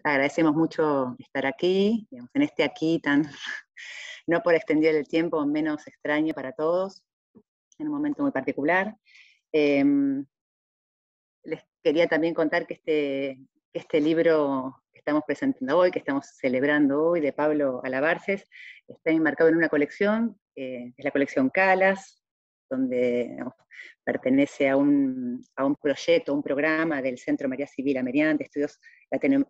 agradecemos mucho estar aquí, digamos, en este aquí tan, no por extender el tiempo, menos extraño para todos, en un momento muy particular. Les quería también contar que este libro que estamos presentando hoy, que estamos celebrando hoy, de Pablo Alabarces, está enmarcado en una colección, es la colección Calas, donde digamos, pertenece a un proyecto, un programa del Centro María Civil Amerián de Estudios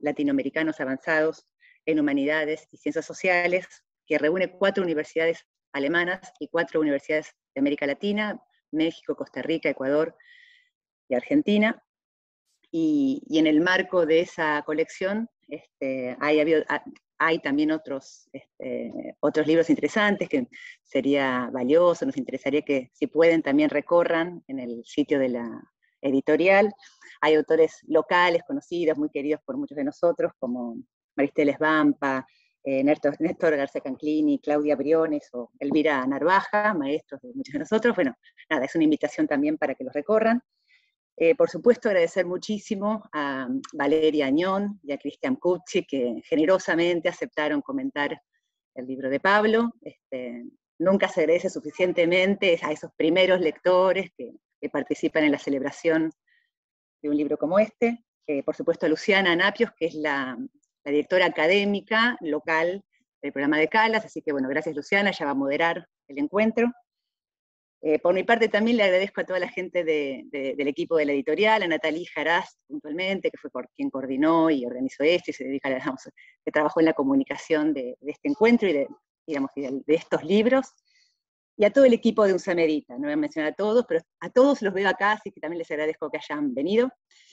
Latinoamericanos Avanzados en Humanidades y Ciencias Sociales, que reúne 4 universidades alemanas y 4 universidades de América Latina, México, Costa Rica, Ecuador y Argentina. Y en el marco de esa colección hay también otros libros interesantes que sería valioso, nos interesaría que si pueden también recorran en el sitio de la editorial. Hay autores locales, conocidos, muy queridos por muchos de nosotros, como Maristeles Vampa, Néstor García Canclini, Claudia Briones o Elvira Narvaja, maestros de muchos de nosotros. Bueno, nada, es una invitación también para que los recorran. Por supuesto, agradecer muchísimo a Valeria Añón y a Cristian Cucci, que generosamente aceptaron comentar el libro de Pablo. Nunca se agradece suficientemente a esos primeros lectores que participan en la celebración de un libro como este. Por supuesto, a Luciana Napios, que es la directora académica local del programa de Calas, así que bueno, gracias Luciana, ella va a moderar el encuentro. Por mi parte también le agradezco a toda la gente del equipo de la editorial, a Natalie Jaraz puntualmente, que fue quien coordinó y organizó esto y se dedica, digamos, que trabajó en la comunicación de este encuentro y de estos libros, y a todo el equipo de UNSAMEDITA. No voy a mencionar a todos, pero a todos los veo acá, así que también les agradezco que hayan venido,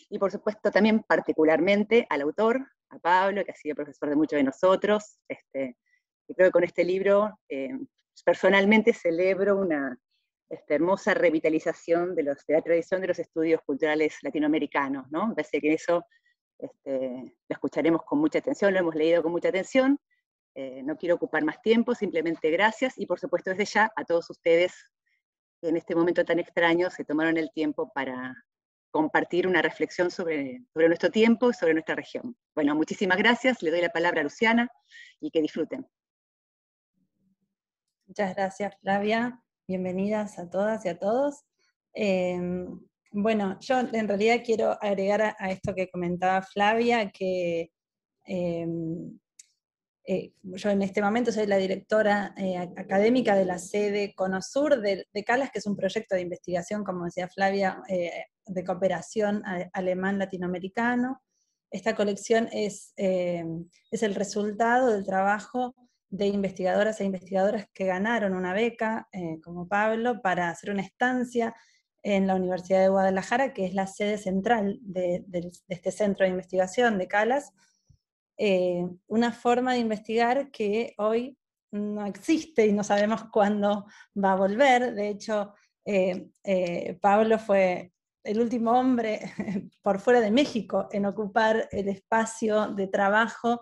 y por supuesto también particularmente al autor, a Pablo, que ha sido profesor de muchos de nosotros. Y creo que con este libro personalmente celebro una hermosa revitalización de la tradición de los estudios culturales latinoamericanos, ¿no? Me parece que eso lo escucharemos con mucha atención, lo hemos leído con mucha atención. No quiero ocupar más tiempo, simplemente gracias, y por supuesto desde ya a todos ustedes que en este momento tan extraño se tomaron el tiempo para compartir una reflexión sobre nuestro tiempo y sobre nuestra región. Bueno, muchísimas gracias, le doy la palabra a Luciana y que disfruten. Muchas gracias, Flavia. Bienvenidas a todas y a todos. Bueno, yo en realidad quiero agregar a esto que comentaba Flavia, que yo en este momento soy la directora académica de la sede CONOSUR de Calas, que es un proyecto de investigación, como decía Flavia, de cooperación alemán-latinoamericano. Esta colección es el resultado del trabajo de investigadoras e investigadores que ganaron una beca, como Pablo, para hacer una estancia en la Universidad de Guadalajara, que es la sede central de este centro de investigación de Calas. Una forma de investigar que hoy no existe y no sabemos cuándo va a volver. De hecho, Pablo fue el último hombre por fuera de México en ocupar el espacio de trabajo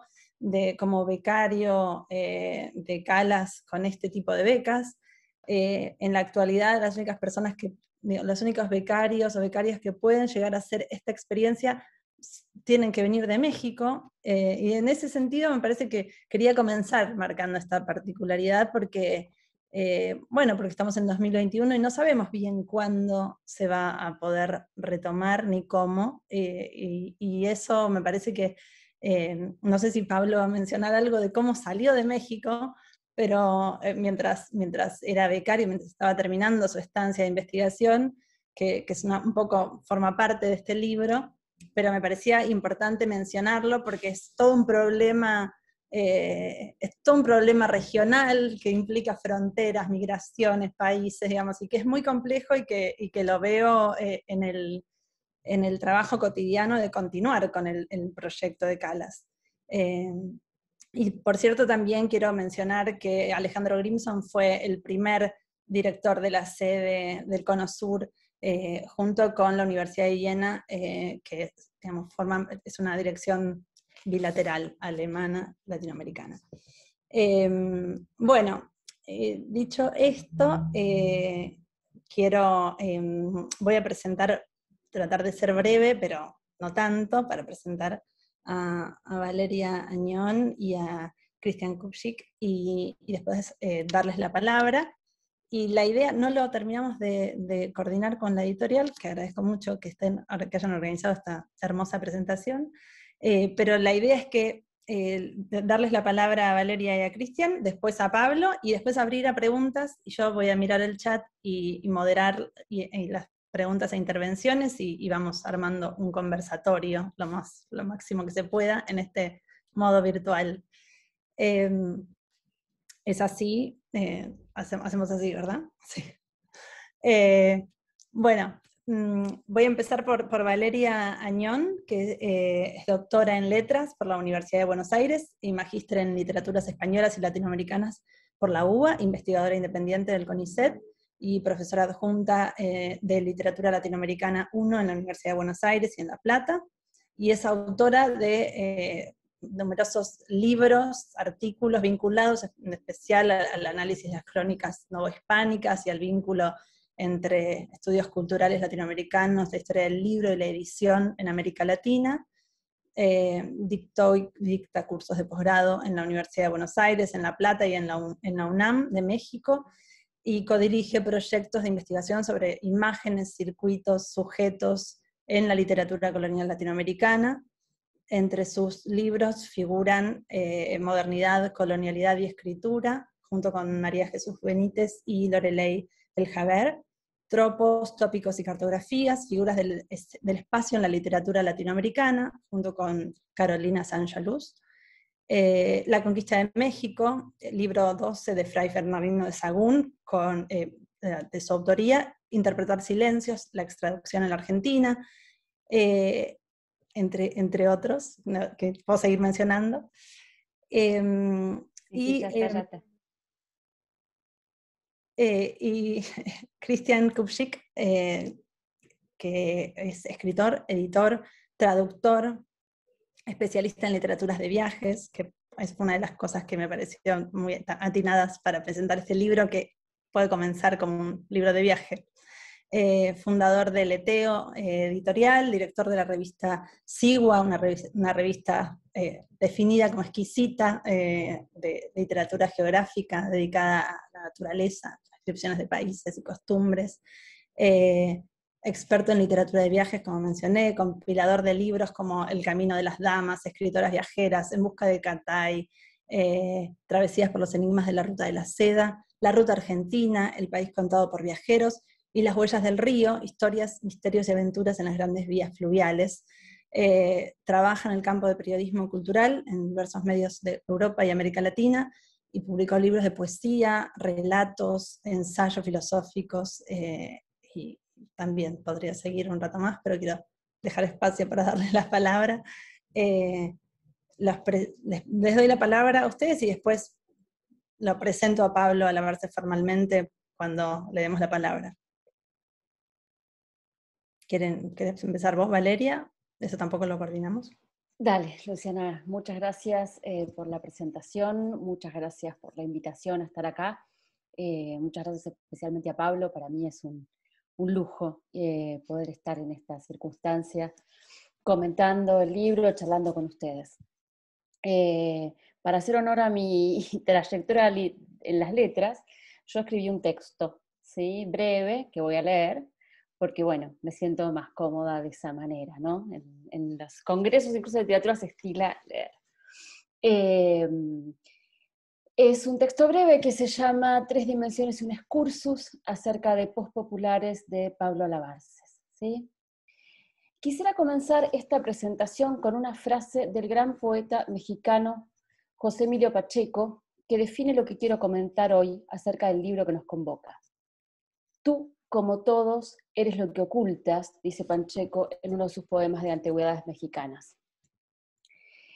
como becario de Calas con este tipo de becas. En la actualidad, los únicos becarios o becarias que pueden llegar a hacer esta experiencia tienen que venir de México, y en ese sentido me parece que quería comenzar marcando esta particularidad porque, porque estamos en 2021 y no sabemos bien cuándo se va a poder retomar ni cómo, y eso me parece que, no sé si Pablo va a mencionar algo de cómo salió de México, pero mientras era becario, mientras estaba terminando su estancia de investigación, que es un poco forma parte de este libro, pero me parecía importante mencionarlo porque es todo un problema regional que implica fronteras, migraciones, países, digamos, y que es muy complejo y que lo veo en el trabajo cotidiano de continuar con el proyecto de Calas. Y por cierto, también quiero mencionar que Alejandro Grimson fue el primer director de la sede del Cono Sur, junto con la Universidad de Viena, que digamos, es una dirección bilateral alemana-latinoamericana. Dicho esto, voy a tratar de ser breve, pero no tanto, para presentar a Valeria Añón y a Christian Kupchik, y después darles la palabra. Y la idea, no lo terminamos de coordinar con la editorial, que agradezco mucho que hayan organizado esta hermosa presentación, pero la idea es que darles la palabra a Valeria y a Cristian, después a Pablo, y después abrir a preguntas, y yo voy a mirar el chat y moderar y las preguntas e intervenciones, y vamos armando un conversatorio lo máximo que se pueda en este modo virtual. Es así, hacemos así, ¿verdad? Sí. Bueno, voy a empezar por Valeria Añón, que es doctora en Letras por la Universidad de Buenos Aires y magíster en Literaturas Españolas y Latinoamericanas por la UBA, investigadora independiente del CONICET y profesora adjunta de Literatura Latinoamericana 1 en la Universidad de Buenos Aires y en La Plata, y es autora de numerosos libros, artículos vinculados en especial al análisis de las crónicas novohispánicas y al vínculo entre estudios culturales latinoamericanos, la historia del libro y la edición en América Latina. Dicta cursos de posgrado en la Universidad de Buenos Aires, en La Plata y en la UNAM de México, y codirige proyectos de investigación sobre imágenes, circuitos, sujetos en la literatura colonial latinoamericana. Entre sus libros figuran Modernidad, Colonialidad y Escritura, junto con María Jesús Benítez y Lorelei Eljaber, Tropos, Tópicos y Cartografías, Figuras del Espacio en la Literatura Latinoamericana, junto con Carolina Sancha-Luz, La Conquista de México, libro 12 de Fray Bernardino de Sahagún, de su autoría, Interpretar silencios, la extraducción en la Argentina, entre otros, ¿no?, que puedo seguir mencionando. Sí, ya está. Y Christian Kupchik, que es escritor, editor, traductor, especialista en literaturas de viajes, que es una de las cosas que me parecieron muy atinadas para presentar este libro, que puede comenzar como un libro de viaje. Fundador de Leteo Editorial, director de la revista Sigua, una revista definida como exquisita de literatura geográfica dedicada a la naturaleza, descripciones de países y costumbres. Experto en literatura de viajes, como mencioné, compilador de libros como El Camino de las Damas, Escritoras Viajeras, En Busca de Catay, Travesías por los Enigmas de la Ruta de la Seda, La Ruta Argentina, El País Contado por Viajeros, y Las Huellas del Río, Historias, Misterios y Aventuras en las Grandes Vías Fluviales. Trabaja en el campo de periodismo cultural en diversos medios de Europa y América Latina, y publicó libros de poesía, relatos, ensayos filosóficos, y también podría seguir un rato más, pero quiero dejar espacio para darles la palabra. Les doy la palabra a ustedes y después lo presento a Pablo al hablarse formalmente cuando le demos la palabra. ¿Querés empezar vos, Valeria? Eso tampoco lo coordinamos. Dale, Luciana, muchas gracias por la presentación, muchas gracias por la invitación a estar acá, muchas gracias especialmente a Pablo. Para mí es un lujo poder estar en esta circunstancia, comentando el libro, charlando con ustedes. Para hacer honor a mi trayectoria en las letras, yo escribí un texto, ¿sí?, breve, que voy a leer, porque bueno, me siento más cómoda de esa manera, ¿no? En los congresos incluso de literatura se estila leer. Es un texto breve que se llama 3 dimensiones y un excursus acerca de postpopulares de Pablo Alabarces, ¿sí? Quisiera comenzar esta presentación con una frase del gran poeta mexicano José Emilio Pacheco, que define lo que quiero comentar hoy acerca del libro que nos convoca. Tú, como todos, eres lo que ocultas, dice Pacheco en uno de sus poemas de antigüedades mexicanas.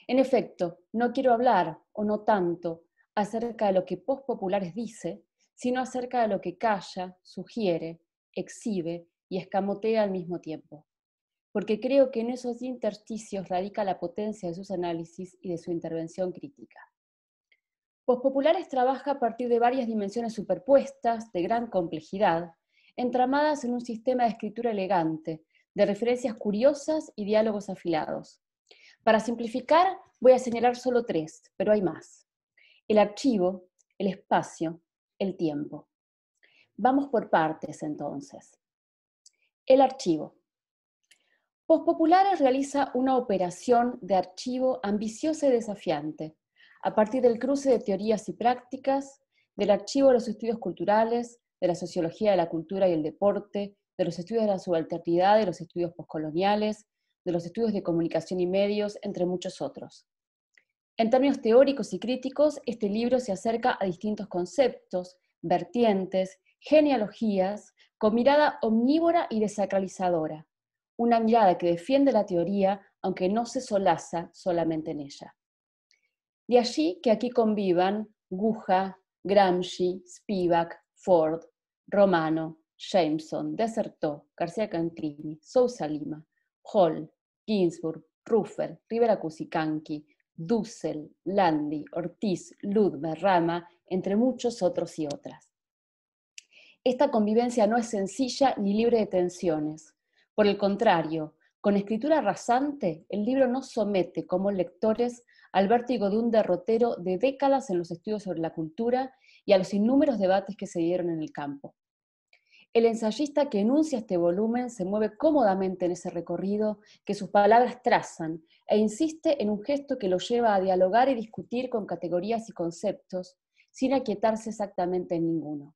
En efecto, no quiero hablar, o no tanto, acerca de lo que Postpopulares dice, sino acerca de lo que calla, sugiere, exhibe y escamotea al mismo tiempo. Porque creo que en esos intersticios radica la potencia de sus análisis y de su intervención crítica. Postpopulares trabaja a partir de varias dimensiones superpuestas, de gran complejidad, entramadas en un sistema de escritura elegante, de referencias curiosas y diálogos afilados. Para simplificar, voy a señalar solo 3, pero hay más. El archivo, el espacio, el tiempo. Vamos por partes, entonces. El archivo. Postpopulares realiza una operación de archivo ambiciosa y desafiante, a partir del cruce de teorías y prácticas, del archivo de los estudios culturales, de la sociología de la cultura y el deporte, de los estudios de la subalternidad, de los estudios postcoloniales, de los estudios de comunicación y medios, entre muchos otros. En términos teóricos y críticos, este libro se acerca a distintos conceptos, vertientes, genealogías, con mirada omnívora y desacralizadora, una mirada que defiende la teoría, aunque no se solaza solamente en ella. De allí que aquí convivan Guja, Gramsci, Spivak, Ford, Romano, Jameson, Dessertó, García Canclini, Sousa Lima, Hall, Ginsburg, Ruffel, Rivera Cusicanqui, Dussel, Landi, Ortiz, Ludmer, Rama, entre muchos otros y otras. Esta convivencia no es sencilla ni libre de tensiones. Por el contrario, con escritura rasante, el libro nos somete como lectores al vértigo de un derrotero de décadas en los estudios sobre la cultura y a los innúmeros debates que se dieron en el campo. El ensayista que enuncia este volumen se mueve cómodamente en ese recorrido que sus palabras trazan e insiste en un gesto que lo lleva a dialogar y discutir con categorías y conceptos sin aquietarse exactamente en ninguno.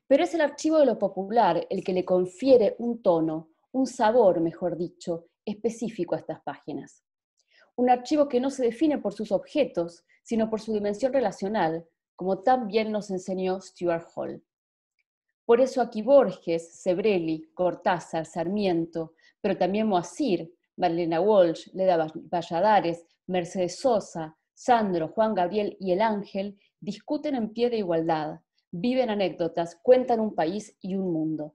Pero es el archivo de lo popular el que le confiere un tono, un sabor, mejor dicho, específico a estas páginas. Un archivo que no se define por sus objetos, sino por su dimensión relacional, como tan bien nos enseñó Stuart Hall. Por eso aquí Borges, Sebrelli, Cortázar, Sarmiento, pero también Moacir, Marlene Walsh, Leda Valladares, Mercedes Sosa, Sandro, Juan Gabriel y El Ángel discuten en pie de igualdad, viven anécdotas, cuentan un país y un mundo.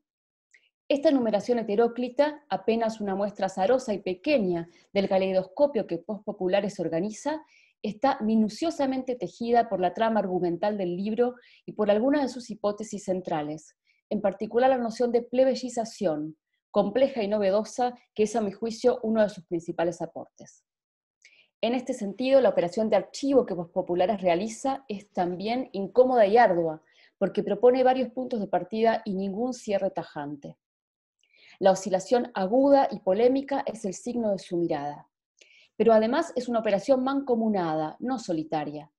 Esta enumeración heteróclita, apenas una muestra azarosa y pequeña del caleidoscopio que Postpopulares organiza, está minuciosamente tejida por la trama argumental del libro y por algunas de sus hipótesis centrales, en particular la noción de plebeyización, compleja y novedosa, que es a mi juicio uno de sus principales aportes. En este sentido, la operación de archivo que Postpopulares realiza es también incómoda y ardua, porque propone varios puntos de partida y ningún cierre tajante. La oscilación aguda y polémica es el signo de su mirada. Pero además es una operación mancomunada, no solitaria,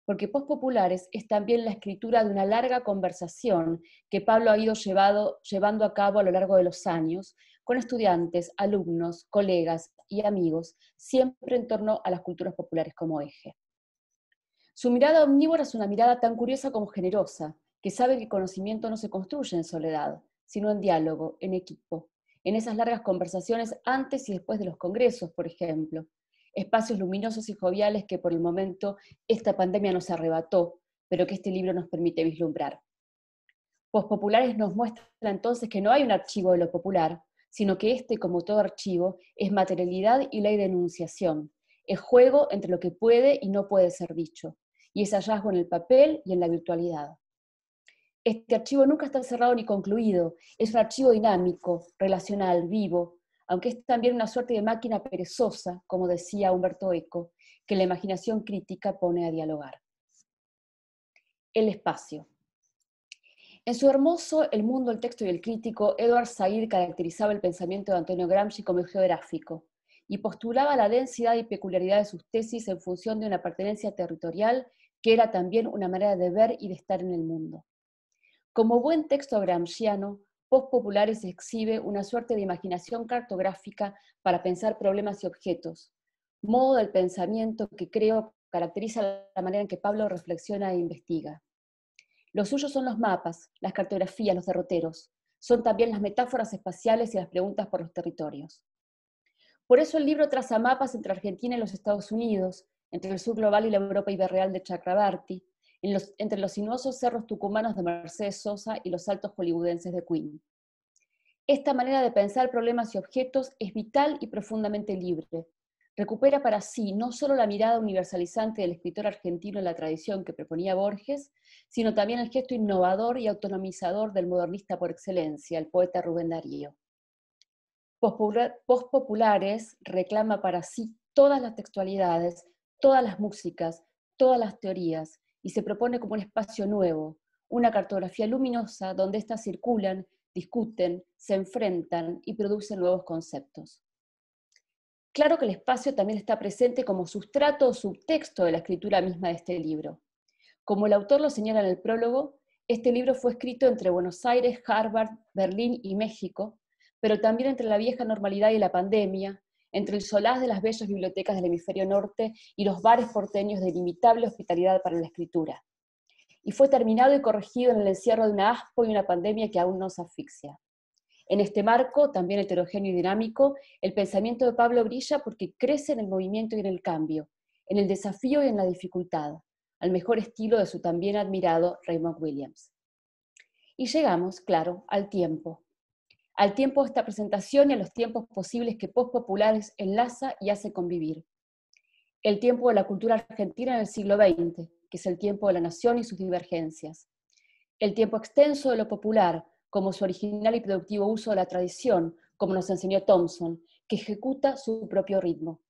porque Postpopulares es también la escritura de una larga conversación que Pablo ha ido llevando a cabo a lo largo de los años, con estudiantes, alumnos, colegas y amigos, siempre en torno a las culturas populares como eje. Su mirada omnívora es una mirada tan curiosa como generosa, que sabe que el conocimiento no se construye en soledad, sino en diálogo, en equipo, en esas largas conversaciones antes y después de los congresos, por ejemplo, espacios luminosos y joviales que por el momento esta pandemia nos arrebató, pero que este libro nos permite vislumbrar. Postpopulares nos muestra entonces que no hay un archivo de lo popular, sino que este, como todo archivo, es materialidad y ley de enunciación, es juego entre lo que puede y no puede ser dicho, y es hallazgo en el papel y en la virtualidad. Este archivo nunca está cerrado ni concluido, es un archivo dinámico, relacional, vivo, aunque es también una suerte de máquina perezosa, como decía Humberto Eco, que la imaginación crítica pone a dialogar. El espacio. En su hermoso El mundo, el texto y el crítico, Edward Said caracterizaba el pensamiento de Antonio Gramsci como geográfico y postulaba la densidad y peculiaridad de sus tesis en función de una pertenencia territorial que era también una manera de ver y de estar en el mundo. Como buen texto gramsciano, Postpopulares exhibe una suerte de imaginación cartográfica para pensar problemas y objetos, modo del pensamiento que creo caracteriza la manera en que Pablo reflexiona e investiga. Los suyos son los mapas, las cartografías, los derroteros, son también las metáforas espaciales y las preguntas por los territorios. Por eso el libro traza mapas entre Argentina y los Estados Unidos, entre el sur global y la Europa iberreal de Chakrabarty, entre los sinuosos cerros tucumanos de Mercedes Sosa y los altos hollywoodenses de Queen. Esta manera de pensar problemas y objetos es vital y profundamente libre. Recupera para sí no solo la mirada universalizante del escritor argentino en la tradición que proponía Borges, sino también el gesto innovador y autonomizador del modernista por excelencia, el poeta Rubén Darío. Postpopulares reclama para sí todas las textualidades, todas las músicas, todas las teorías, y se propone como un espacio nuevo, una cartografía luminosa donde éstas circulan, discuten, se enfrentan y producen nuevos conceptos. Claro que el espacio también está presente como sustrato o subtexto de la escritura misma de este libro. Como el autor lo señala en el prólogo, este libro fue escrito entre Buenos Aires, Harvard, Berlín y México, pero también entre la vieja normalidad y la pandemia, entre el solaz de las bellas bibliotecas del hemisferio norte y los bares porteños de inimitable hospitalidad para la escritura. Y fue terminado y corregido en el encierro de una ASPO y una pandemia que aún nos asfixia. En este marco, también heterogéneo y dinámico, el pensamiento de Pablo brilla porque crece en el movimiento y en el cambio, en el desafío y en la dificultad, al mejor estilo de su también admirado Raymond Williams. Y llegamos, claro, al tiempo de esta presentación y a los tiempos posibles que Postpopulares enlaza y hace convivir. El tiempo de la cultura argentina en el siglo XX, que es el tiempo de la nación y sus divergencias. El tiempo extenso de lo popular, como su original y productivo uso de la tradición, como nos enseñó Thompson, que ejecuta su propio ritmo.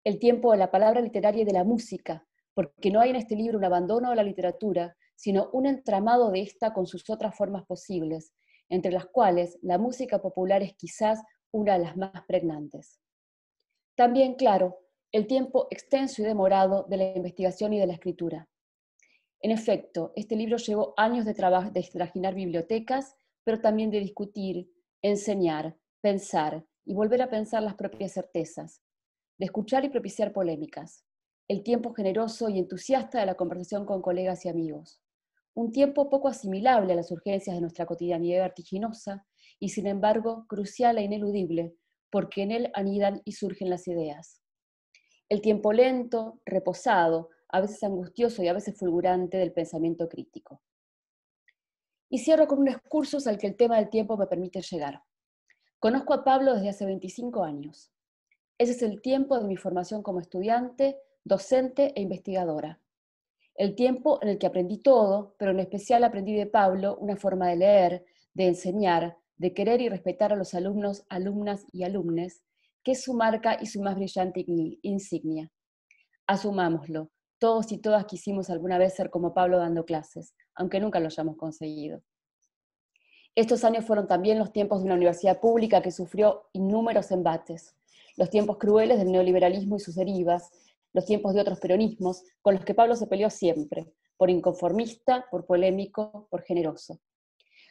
El tiempo de la palabra literaria y de la música, porque no hay en este libro un abandono de la literatura, sino un entramado de esta con sus otras formas posibles, entre las cuales la música popular es quizás una de las más pregnantes. También, claro, el tiempo extenso y demorado de la investigación y de la escritura. En efecto, este libro llevó años de trabajo, de trajinar bibliotecas, pero también de discutir, enseñar, pensar y volver a pensar las propias certezas, de escuchar y propiciar polémicas, el tiempo generoso y entusiasta de la conversación con colegas y amigos, un tiempo poco asimilable a las urgencias de nuestra cotidianidad vertiginosa y sin embargo crucial e ineludible, porque en él anidan y surgen las ideas. El tiempo lento, reposado, a veces angustioso y a veces fulgurante del pensamiento crítico. Y cierro con un excursus al que el tema del tiempo me permite llegar. Conozco a Pablo desde hace 25 años. Ese es el tiempo de mi formación como estudiante, docente e investigadora. El tiempo en el que aprendí todo, pero en especial aprendí de Pablo una forma de leer, de enseñar, de querer y respetar a los alumnos, alumnas y alumnes, que es su marca y su más brillante insignia. Asumámoslo, todos y todas quisimos alguna vez ser como Pablo dando clases, aunque nunca lo hayamos conseguido. Estos años fueron también los tiempos de una universidad pública que sufrió innúmeros embates, los tiempos crueles del neoliberalismo y sus derivas, los tiempos de otros peronismos, con los que Pablo se peleó siempre, por inconformista, por polémico, por generoso.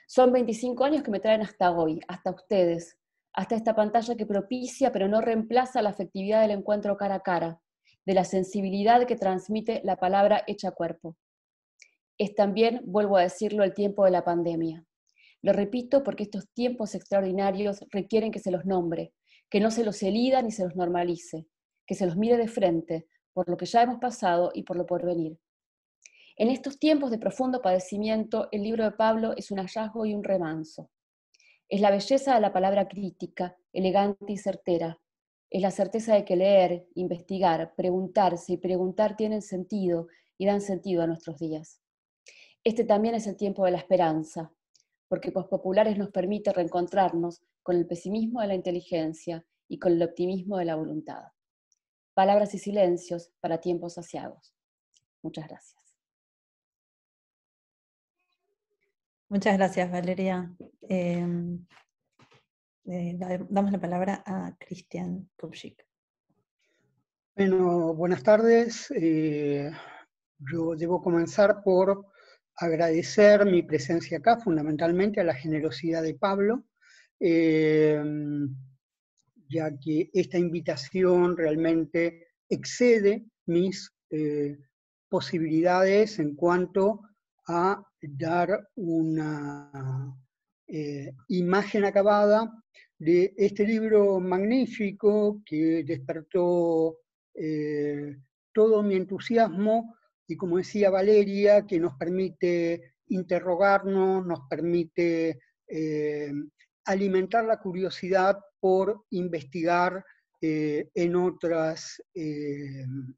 Son 25 años que me traen hasta hoy, hasta ustedes, hasta esta pantalla que propicia pero no reemplaza la afectividad del encuentro cara a cara, de la sensibilidad que transmite la palabra hecha cuerpo. Es también, vuelvo a decirlo, el tiempo de la pandemia. Lo repito porque estos tiempos extraordinarios requieren que se los nombre, que no se los elida ni se los normalice, que se los mire de frente, por lo que ya hemos pasado y por lo por venir. En estos tiempos de profundo padecimiento, el libro de Pablo es un hallazgo y un remanso. Es la belleza de la palabra crítica, elegante y certera. Es la certeza de que leer, investigar, preguntarse y preguntar tienen sentido y dan sentido a nuestros días. Este también es el tiempo de la esperanza, porque Postpopulares nos permite reencontrarnos con el pesimismo de la inteligencia y con el optimismo de la voluntad. Palabras y silencios para tiempos saciados. Muchas gracias. Muchas gracias, Valeria. Damos la palabra a Cristian Kubschik. Bueno, buenas tardes. Yo debo comenzar por agradecer mi presencia acá, fundamentalmente a la generosidad de Pablo, ya que esta invitación realmente excede mis posibilidades en cuanto a dar una imagen acabada de este libro magnífico que despertó todo mi entusiasmo y, como decía Valeria, que nos permite interrogarnos, nos permite alimentar la curiosidad por investigar en otras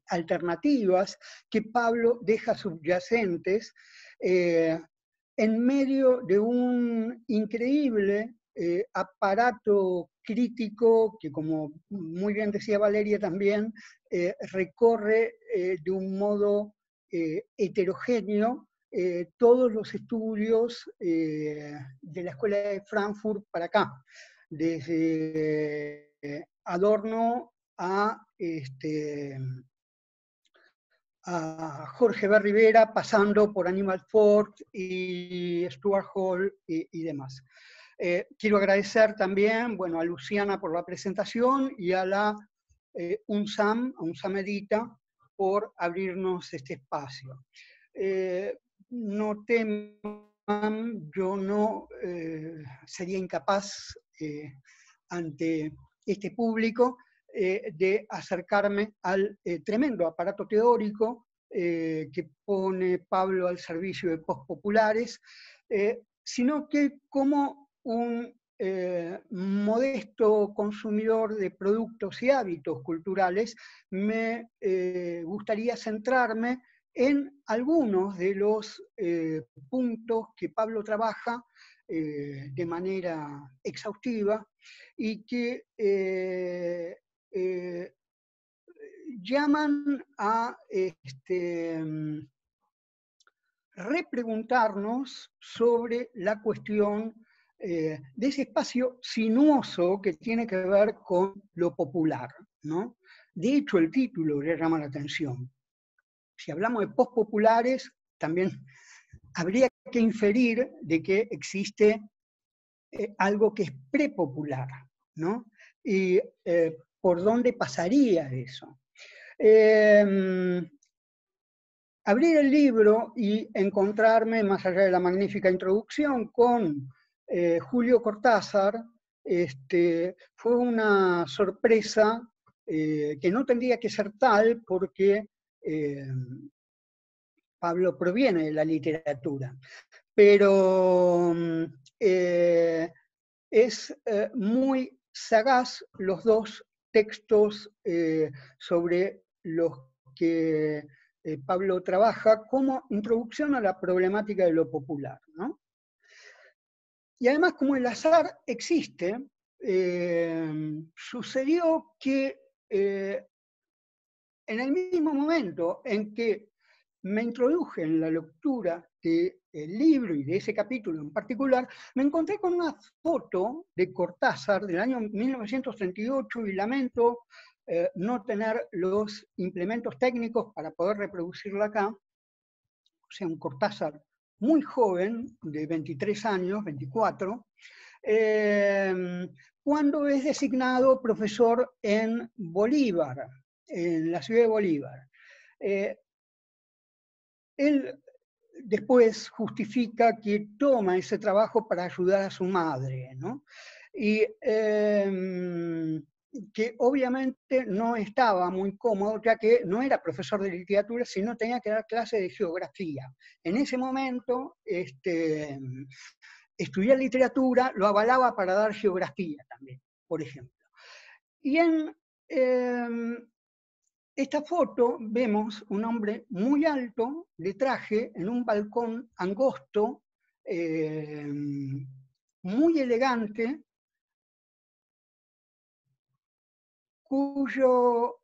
alternativas que Pablo deja subyacentes en medio de un increíble aparato crítico que, como muy bien decía Valeria también, recorre de un modo heterogéneo todos los estudios de la Escuela de Frankfurt para acá, desde Adorno a Jorge B. Rivera, pasando por Animal Ford y Stuart Hall y demás. Quiero agradecer también, bueno, a Luciana por la presentación y a la UNSAM, a UNSAM Edita, por abrirnos este espacio. No teman, yo no sería incapaz ante este público de acercarme al tremendo aparato teórico que pone Pablo al servicio de postpopulares, sino que como un modesto consumidor de productos y hábitos culturales, me gustaría centrarme en algunos de los puntos que Pablo trabaja de manera exhaustiva y que llaman a repreguntarnos sobre la cuestión de ese espacio sinuoso que tiene que ver con lo popular, ¿no? De hecho, el título le llama la atención. Si hablamos de postpopulares, también habría que inferir de que existe algo que es prepopular, ¿no? Y ¿por dónde pasaría eso? Abrir el libro y encontrarme, más allá de la magnífica introducción, con Julio Cortázar, fue una sorpresa que no tendría que ser tal porque Pablo proviene de la literatura, pero es muy sagaz los dos textos sobre los que Pablo trabaja como introducción a la problemática de lo popular, ¿no? Y además, como el azar existe, sucedió que en el mismo momento en que me introduje en la lectura del libro y de ese capítulo en particular, me encontré con una foto de Cortázar del año 1938 y lamento no tener los implementos técnicos para poder reproducirla acá. O sea, un Cortázar muy joven, de 23 años, 24, cuando es designado profesor en Bolívar, en la ciudad de Bolívar. Él después justifica que toma ese trabajo para ayudar a su madre, ¿no? Y que obviamente no estaba muy cómodo, ya que no era profesor de literatura, sino tenía que dar clases de geografía. En ese momento, estudiar literatura lo avalaba para dar geografía también, por ejemplo. Y en esta foto vemos un hombre muy alto, de traje, en un balcón angosto, muy elegante, cuyo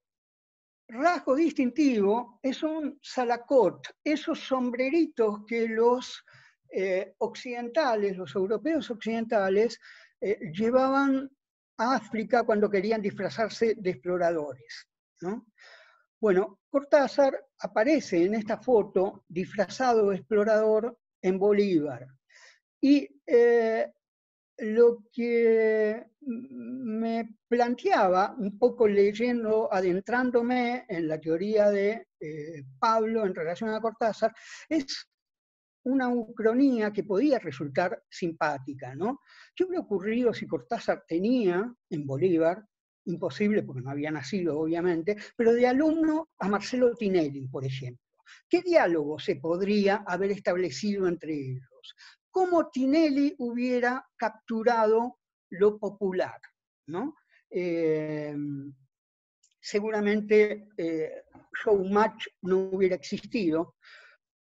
rasgo distintivo es un salacot, esos sombreritos que los occidentales, los europeos occidentales, llevaban a África cuando querían disfrazarse de exploradores, ¿no? Bueno, Cortázar aparece en esta foto disfrazado de explorador en Bolívar. Y lo que me planteaba, un poco leyendo, adentrándome en la teoría de Pablo en relación a Cortázar, es una ucronía que podía resultar simpática, ¿no? ¿Qué hubiera ocurrido si Cortázar tenía en Bolívar, imposible porque no había nacido obviamente, pero de alumno a Marcelo Tinelli, por ejemplo? ¿Qué diálogo se podría haber establecido entre ellos? ¿Cómo Tinelli hubiera capturado lo popular, ¿no? Seguramente Showmatch no hubiera existido,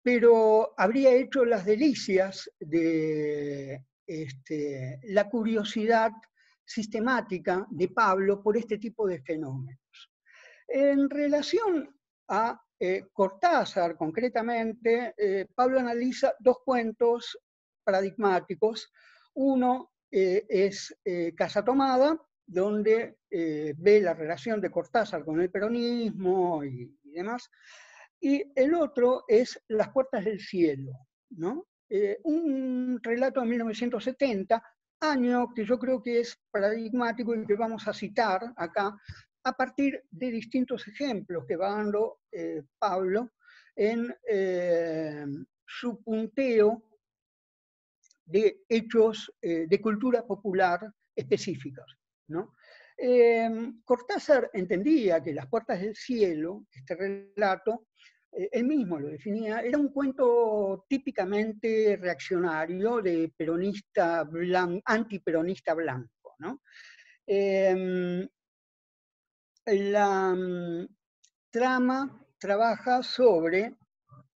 pero habría hecho las delicias de la curiosidad sistemática de Pablo por este tipo de fenómenos. En relación a Cortázar, concretamente, Pablo analiza dos cuentos paradigmáticos. Uno es Casa Tomada, donde ve la relación de Cortázar con el peronismo y demás, y el otro es Las Puertas del Cielo, ¿no? Un relato de 1970, año que yo creo que es paradigmático y que vamos a citar acá, a partir de distintos ejemplos que va dando Pablo en su punteo de hechos de cultura popular específicos, ¿no? Cortázar entendía que Las Puertas del Cielo, este relato, él mismo lo definía, era un cuento típicamente reaccionario de peronista antiperonista blanco, ¿no? La trama trabaja sobre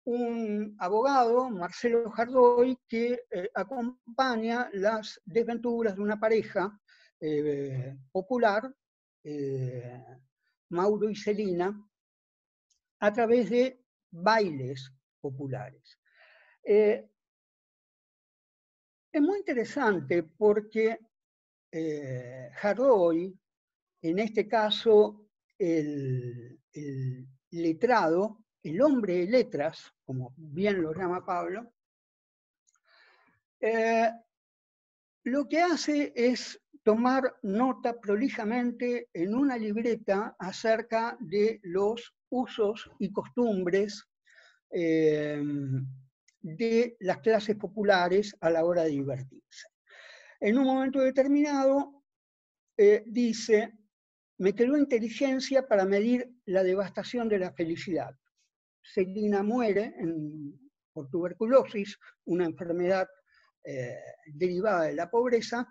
un abogado, Marcelo Jardoy, que acompaña las desventuras de una pareja popular, Mauro y Celina, a través de bailes populares. Es muy interesante porque Jardoy, en este caso el letrado, el hombre de letras, como bien lo llama Pablo, lo que hace es tomar nota prolijamente en una libreta acerca de los usos y costumbres de las clases populares a la hora de divertirse. En un momento determinado dice: me quedó inteligencia para medir la devastación de la felicidad. Celina muere por tuberculosis, una enfermedad derivada de la pobreza.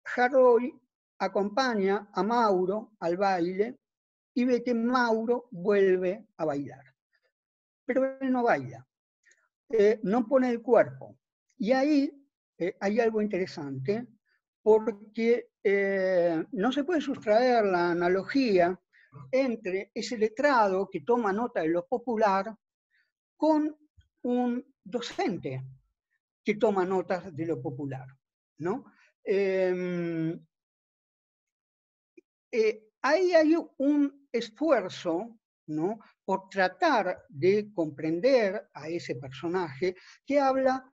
Jardoy acompaña a Mauro al baile y ve que Mauro vuelve a bailar. Pero él no baila, no pone el cuerpo. Y ahí hay algo interesante, porque no se puede sustraer la analogía entre ese letrado que toma nota de lo popular con un docente que toma notas de lo popular, ¿no? Ahí hay un esfuerzo, ¿no?, por tratar de comprender a ese personaje que habla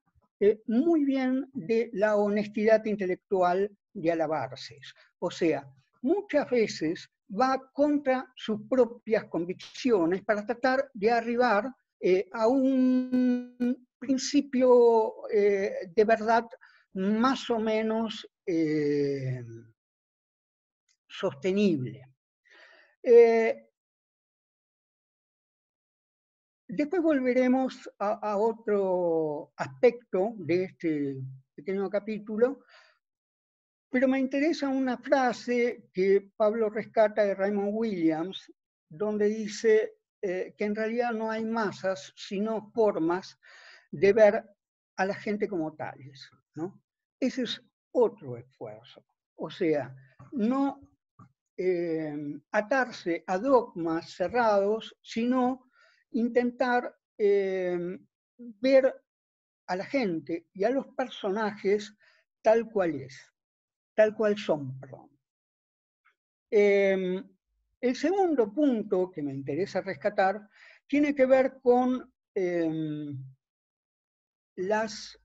muy bien de la honestidad intelectual de Alabarces. O sea, muchas veces va contra sus propias convicciones para tratar de arribar a un principio de verdad más o menos sostenible. Después volveremos a otro aspecto de este pequeño capítulo, pero me interesa una frase que Pablo rescata de Raymond Williams, donde dice que en realidad no hay masas, sino formas de ver a la gente como tales, ¿no? Ese es otro esfuerzo. O sea, no atarse a dogmas cerrados, sino intentar ver a la gente y a los personajes tal cual son, perdón. El segundo punto que me interesa rescatar tiene que ver con las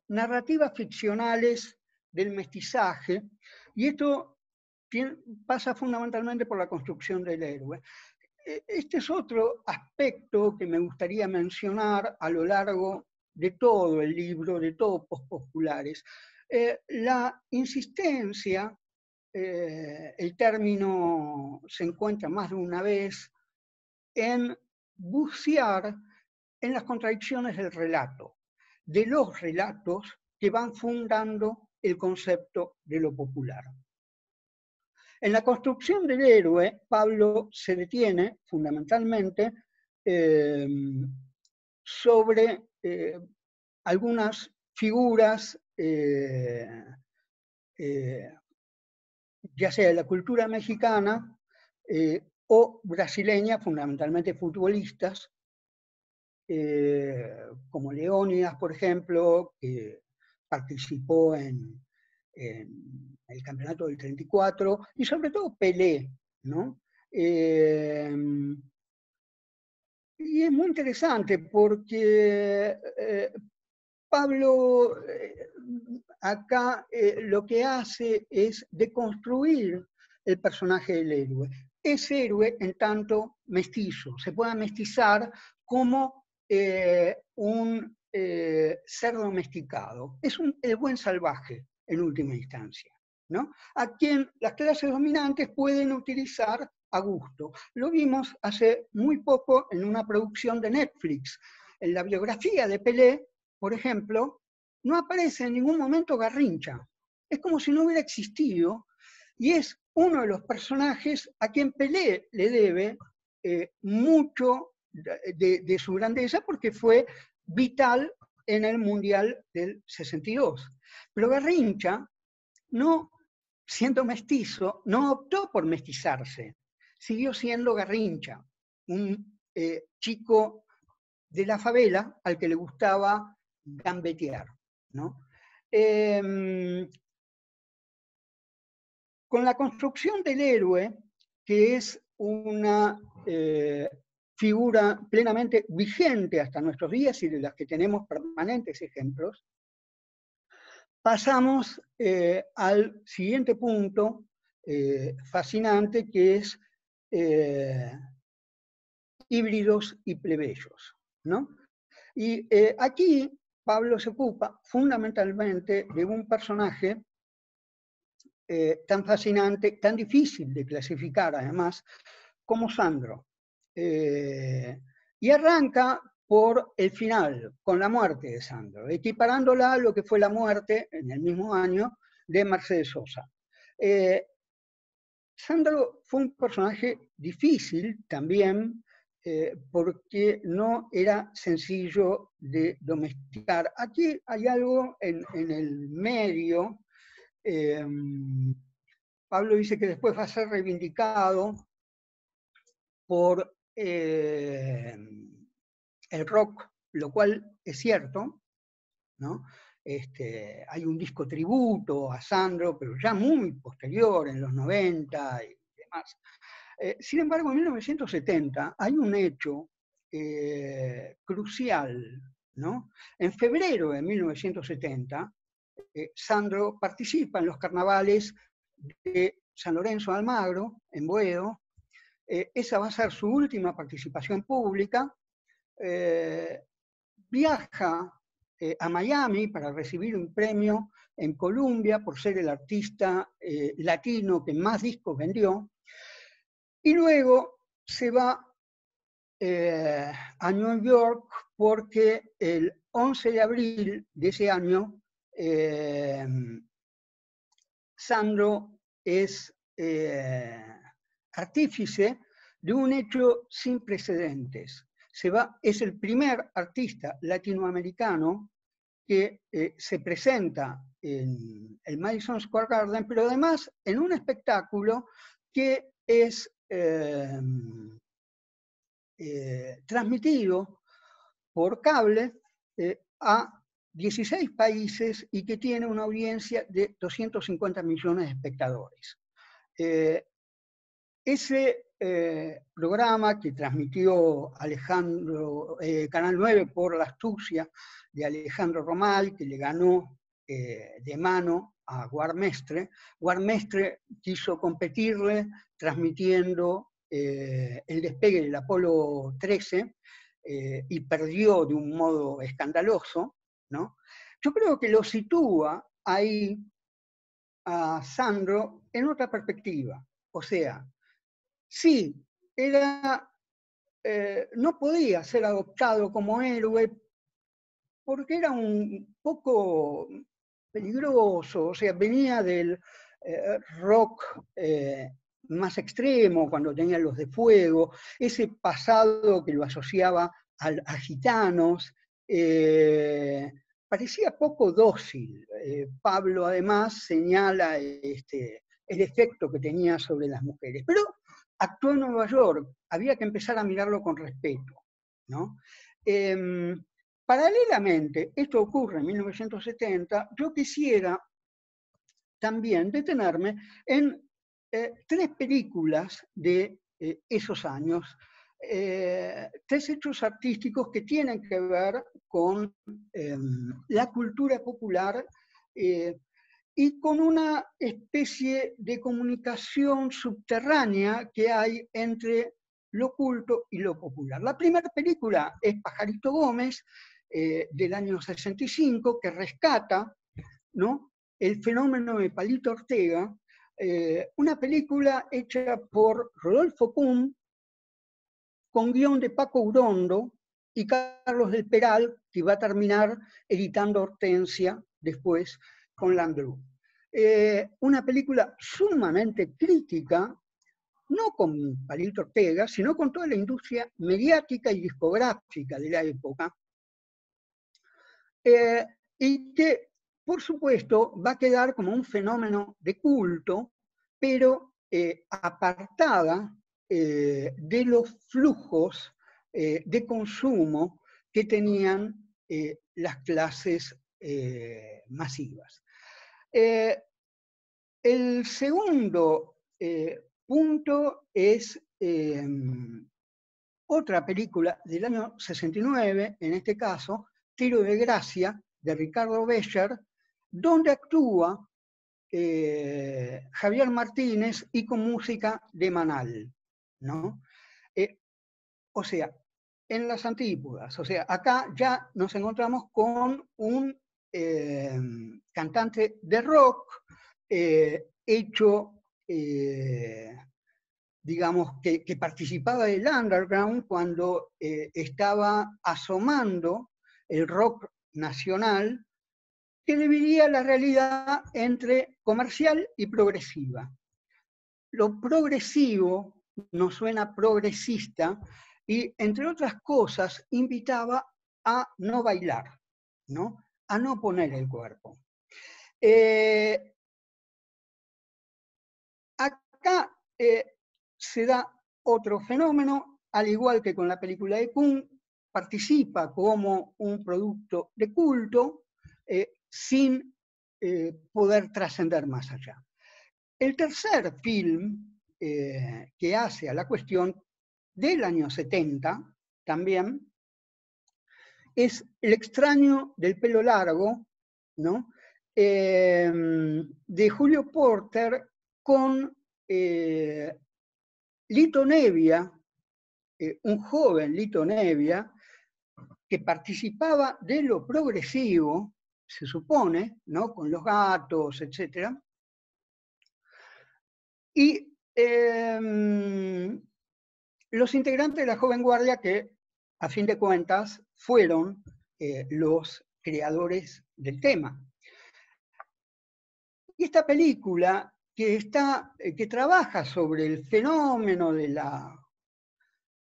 narrativas ficcionales del mestizaje, y esto pasa fundamentalmente por la construcción del héroe. Este es otro aspecto que me gustaría mencionar a lo largo de todo el libro, de todo Postpopulares. La insistencia, el término se encuentra más de una vez, en bucear en las contradicciones del relato, de los relatos que van fundando el concepto de lo popular. En la construcción del héroe, Pablo se detiene fundamentalmente sobre algunas figuras, ya sea de la cultura mexicana o brasileña, fundamentalmente futbolistas, como Leónidas, por ejemplo, que participó en el campeonato del 34, y sobre todo Pelé, ¿no? Y es muy interesante porque Pablo acá lo que hace es deconstruir el personaje del héroe. Es héroe en tanto mestizo, se puede mestizar como un ser domesticado. Es el buen salvaje, en última instancia, ¿no? A quien las clases dominantes pueden utilizar a gusto. Lo vimos hace muy poco en una producción de Netflix. En la biografía de Pelé, por ejemplo, no aparece en ningún momento Garrincha. Es como si no hubiera existido, y es uno de los personajes a quien Pelé le debe mucho de su grandeza, porque fue vital en el Mundial del 62. Pero Garrincha, no siendo mestizo, no optó por mestizarse, siguió siendo Garrincha, un chico de la favela al que le gustaba gambetear, ¿no? Con la construcción del héroe, que es una figura plenamente vigente hasta nuestros días y de las que tenemos permanentes ejemplos, pasamos al siguiente punto fascinante, que es híbridos y plebeyos, ¿no? Y aquí Pablo se ocupa fundamentalmente de un personaje tan fascinante, tan difícil de clasificar además, como Sandro. Y arranca por el final, con la muerte de Sandro, equiparándola a lo que fue la muerte en el mismo año de Mercedes Sosa. Sandro fue un personaje difícil también, porque no era sencillo de domesticar. Aquí hay algo en el medio. Pablo dice que después va a ser reivindicado por el rock, lo cual es cierto, ¿no? Hay un disco tributo a Sandro, pero ya muy posterior, en los 90 y demás. Sin embargo, en 1970 hay un hecho crucial, ¿no? En febrero de 1970, Sandro participa en los carnavales de San Lorenzo de Almagro, en Boedo. Esa va a ser su última participación pública. Viaja a Miami para recibir un premio en Columbia por ser el artista latino que más discos vendió. Y luego se va a New York porque el 11 de abril de ese año Sandro es artífice de un hecho sin precedentes. Es el primer artista latinoamericano que se presenta en el Madison Square Garden, pero además en un espectáculo que es transmitido por cable a 16 países y que tiene una audiencia de 250 millones de espectadores. Ese programa que transmitió Canal 9 por La Astucia de Alejandro Romal, que le ganó de mano a Guarmestre. Guarmestre quiso competirle transmitiendo el despegue del Apolo 13 y perdió de un modo escandaloso, ¿no? Yo creo que lo sitúa ahí a Sandro en otra perspectiva. O sea, sí, no podía ser adoptado como héroe porque era un poco peligroso, o sea, venía del rock más extremo, cuando tenía Los de Fuego, ese pasado que lo asociaba a gitanos, parecía poco dócil. Pablo además señala el efecto que tenía sobre las mujeres. Pero actuó en Nueva York, había que empezar a mirarlo con respeto, ¿no? Paralelamente, esto ocurre en 1970, yo quisiera también detenerme en 3 películas de esos años, 3 hechos artísticos que tienen que ver con la cultura popular y con una especie de comunicación subterránea que hay entre lo culto y lo popular. La primera película es Pajarito Gómez, del año 65, que rescata, ¿no?, el fenómeno de Palito Ortega, una película hecha por Rodolfo Kuhn, con guión de Paco Urondo y Carlos del Peral, que va a terminar editando Hortensia después con Landru. Una película sumamente crítica, no con Palito Ortega, sino con toda la industria mediática y discográfica de la época, y que, por supuesto, va a quedar como un fenómeno de culto, pero apartada de los flujos de consumo que tenían las clases masivas. El segundo punto es otra película del año 69, en este caso, Tiro de Gracia, de Ricardo Becher, donde actúa Javier Martínez y con música de Manal, ¿no? O sea, en las antípodas, o sea, acá ya nos encontramos con un cantante de rock hecho, digamos, que participaba del underground cuando estaba asomando el rock nacional, que dividía la realidad entre comercial y progresiva. Lo progresivo nos suena progresista y, entre otras cosas, invitaba a no bailar, ¿no?, a no poner el cuerpo. Acá se da otro fenómeno, al igual que con la película de Kuhn, participa como un producto de culto, sin poder trascender más allá. El tercer film que hace a la cuestión, del año 70 también, es El extraño del pelo largo, ¿no?, de Julio Porter, con Lito Nebbia, un joven Lito Nebbia, que participaba de lo progresivo, se supone, ¿no?, con Los Gatos, etc. Y los integrantes de la Joven Guardia, que a fin de cuentas fueron los creadores del tema. Y esta película, que trabaja sobre el fenómeno de la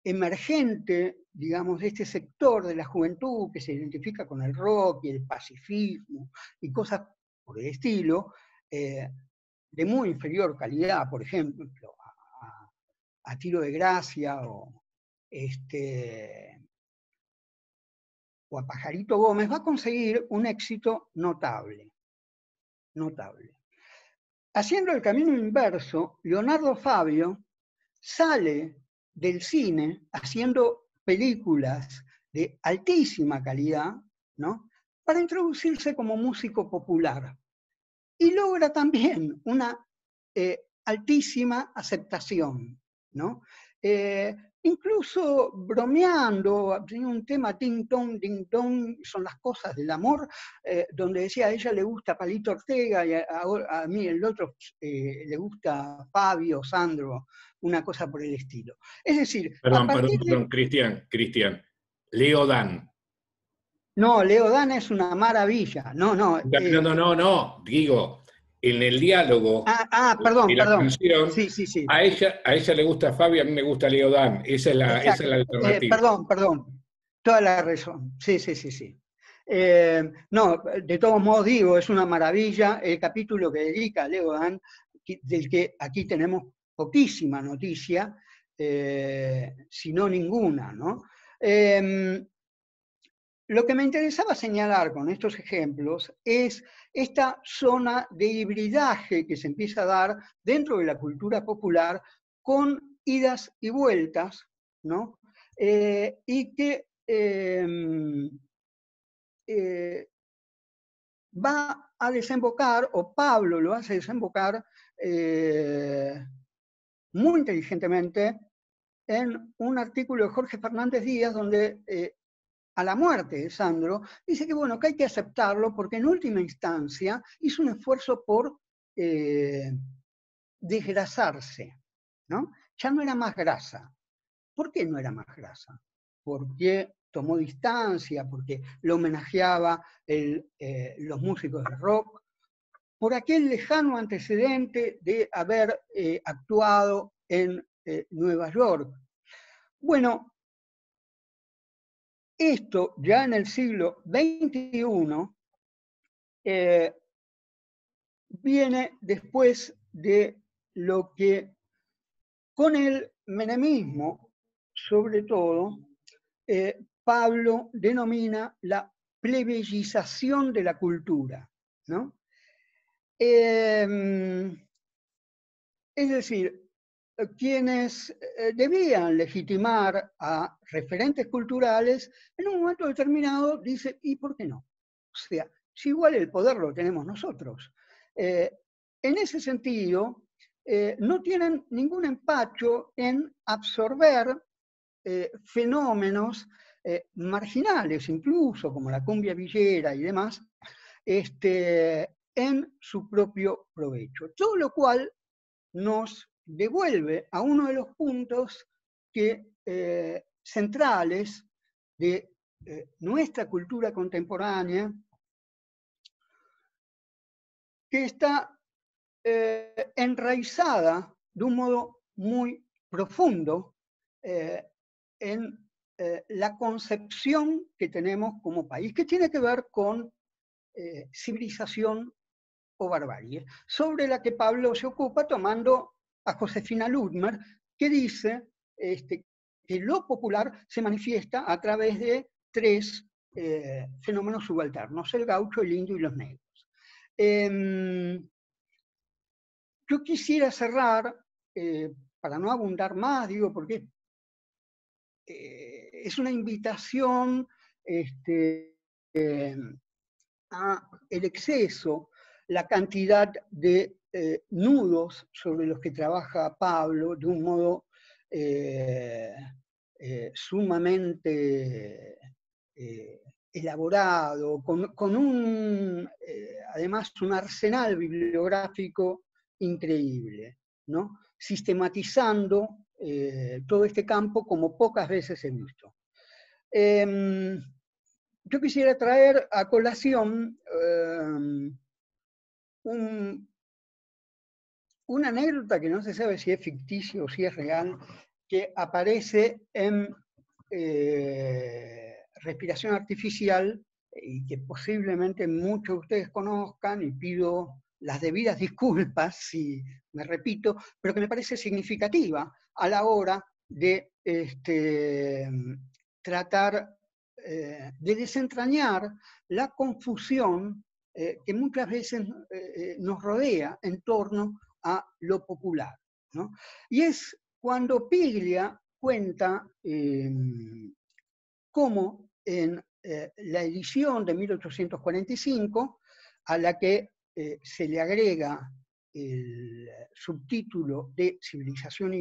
emergente, digamos, de este sector de la juventud que se identifica con el rock y el pacifismo y cosas por el estilo, de muy inferior calidad, por ejemplo, a Tiro de Gracia o a Pajarito Gómez, va a conseguir un éxito notable. Haciendo el camino inverso, Leonardo Fabio sale del cine haciendo películas de altísima calidad, ¿no?, para introducirse como músico popular. Y logra también una altísima aceptación, ¿no? Incluso bromeando, tenía un tema ding dong, son las cosas del amor, donde decía a ella le gusta Palito Ortega y a mí el otro le gusta Fabio, Sandro, una cosa por el estilo. Es decir, perdón, Cristian, Leo Dan. No, Leo Dan es una maravilla, No, digo, en el diálogo perdón, y la canción, sí. A ella le gusta Fabio, a mí me gusta Leo Dan, esa es la alternativa. Perdón, toda la razón, sí. No, de todos modos digo, es una maravilla el capítulo que dedica a Leo Dan, del que aquí tenemos poquísima noticia, si no ninguna, ¿no? Lo que me interesaba señalar con estos ejemplos es esta zona de hibridaje que se empieza a dar dentro de la cultura popular con idas y vueltas, ¿no? Y que va a desembocar, o Pablo lo hace desembocar muy inteligentemente en un artículo de Jorge Fernández Díaz donde a la muerte de Sandro dice que bueno, que hay que aceptarlo porque en última instancia hizo un esfuerzo por desgrasarse, ¿no? Ya no era más grasa. ¿Por qué no era más grasa? Porque tomó distancia, porque lo homenajeaba los músicos de rock, por aquel lejano antecedente de haber actuado en Nueva York. Bueno, esto ya en el siglo XXI viene después de lo que con el menemismo, sobre todo, Pablo denomina la plebeyización de la cultura, ¿no? Es decir, quienes debían legitimar a referentes culturales, en un momento determinado dice, ¿y por qué no? O sea, si igual el poder lo tenemos nosotros. En ese sentido, no tienen ningún empacho en absorber fenómenos marginales, incluso como la cumbia villera y demás, en su propio provecho. Todo lo cual nos devuelve a uno de los puntos centrales de nuestra cultura contemporánea, que está enraizada de un modo muy profundo en la concepción que tenemos como país, que tiene que ver con civilización o barbarie, sobre la que Pablo se ocupa tomando a Josefina Ludmer, que dice que lo popular se manifiesta a través de tres fenómenos subalternos, el gaucho, el indio y los negros. Yo quisiera cerrar, para no abundar más, digo, porque es una invitación a el exceso, la cantidad de nudos sobre los que trabaja Pablo de un modo sumamente elaborado, con además un arsenal bibliográfico increíble, ¿no? Sistematizando todo este campo como pocas veces he visto. Yo quisiera traer a colación una anécdota que no se sabe si es ficticia o si es real, que aparece en Respiración Artificial y que posiblemente muchos de ustedes conozcan, y pido las debidas disculpas si me repito, pero que me parece significativa a la hora de tratar de desentrañar la confusión que muchas veces nos rodea en torno a lo popular, ¿no? Y es cuando Piglia cuenta cómo en la edición de 1845, a la que se le agrega el subtítulo de Civilización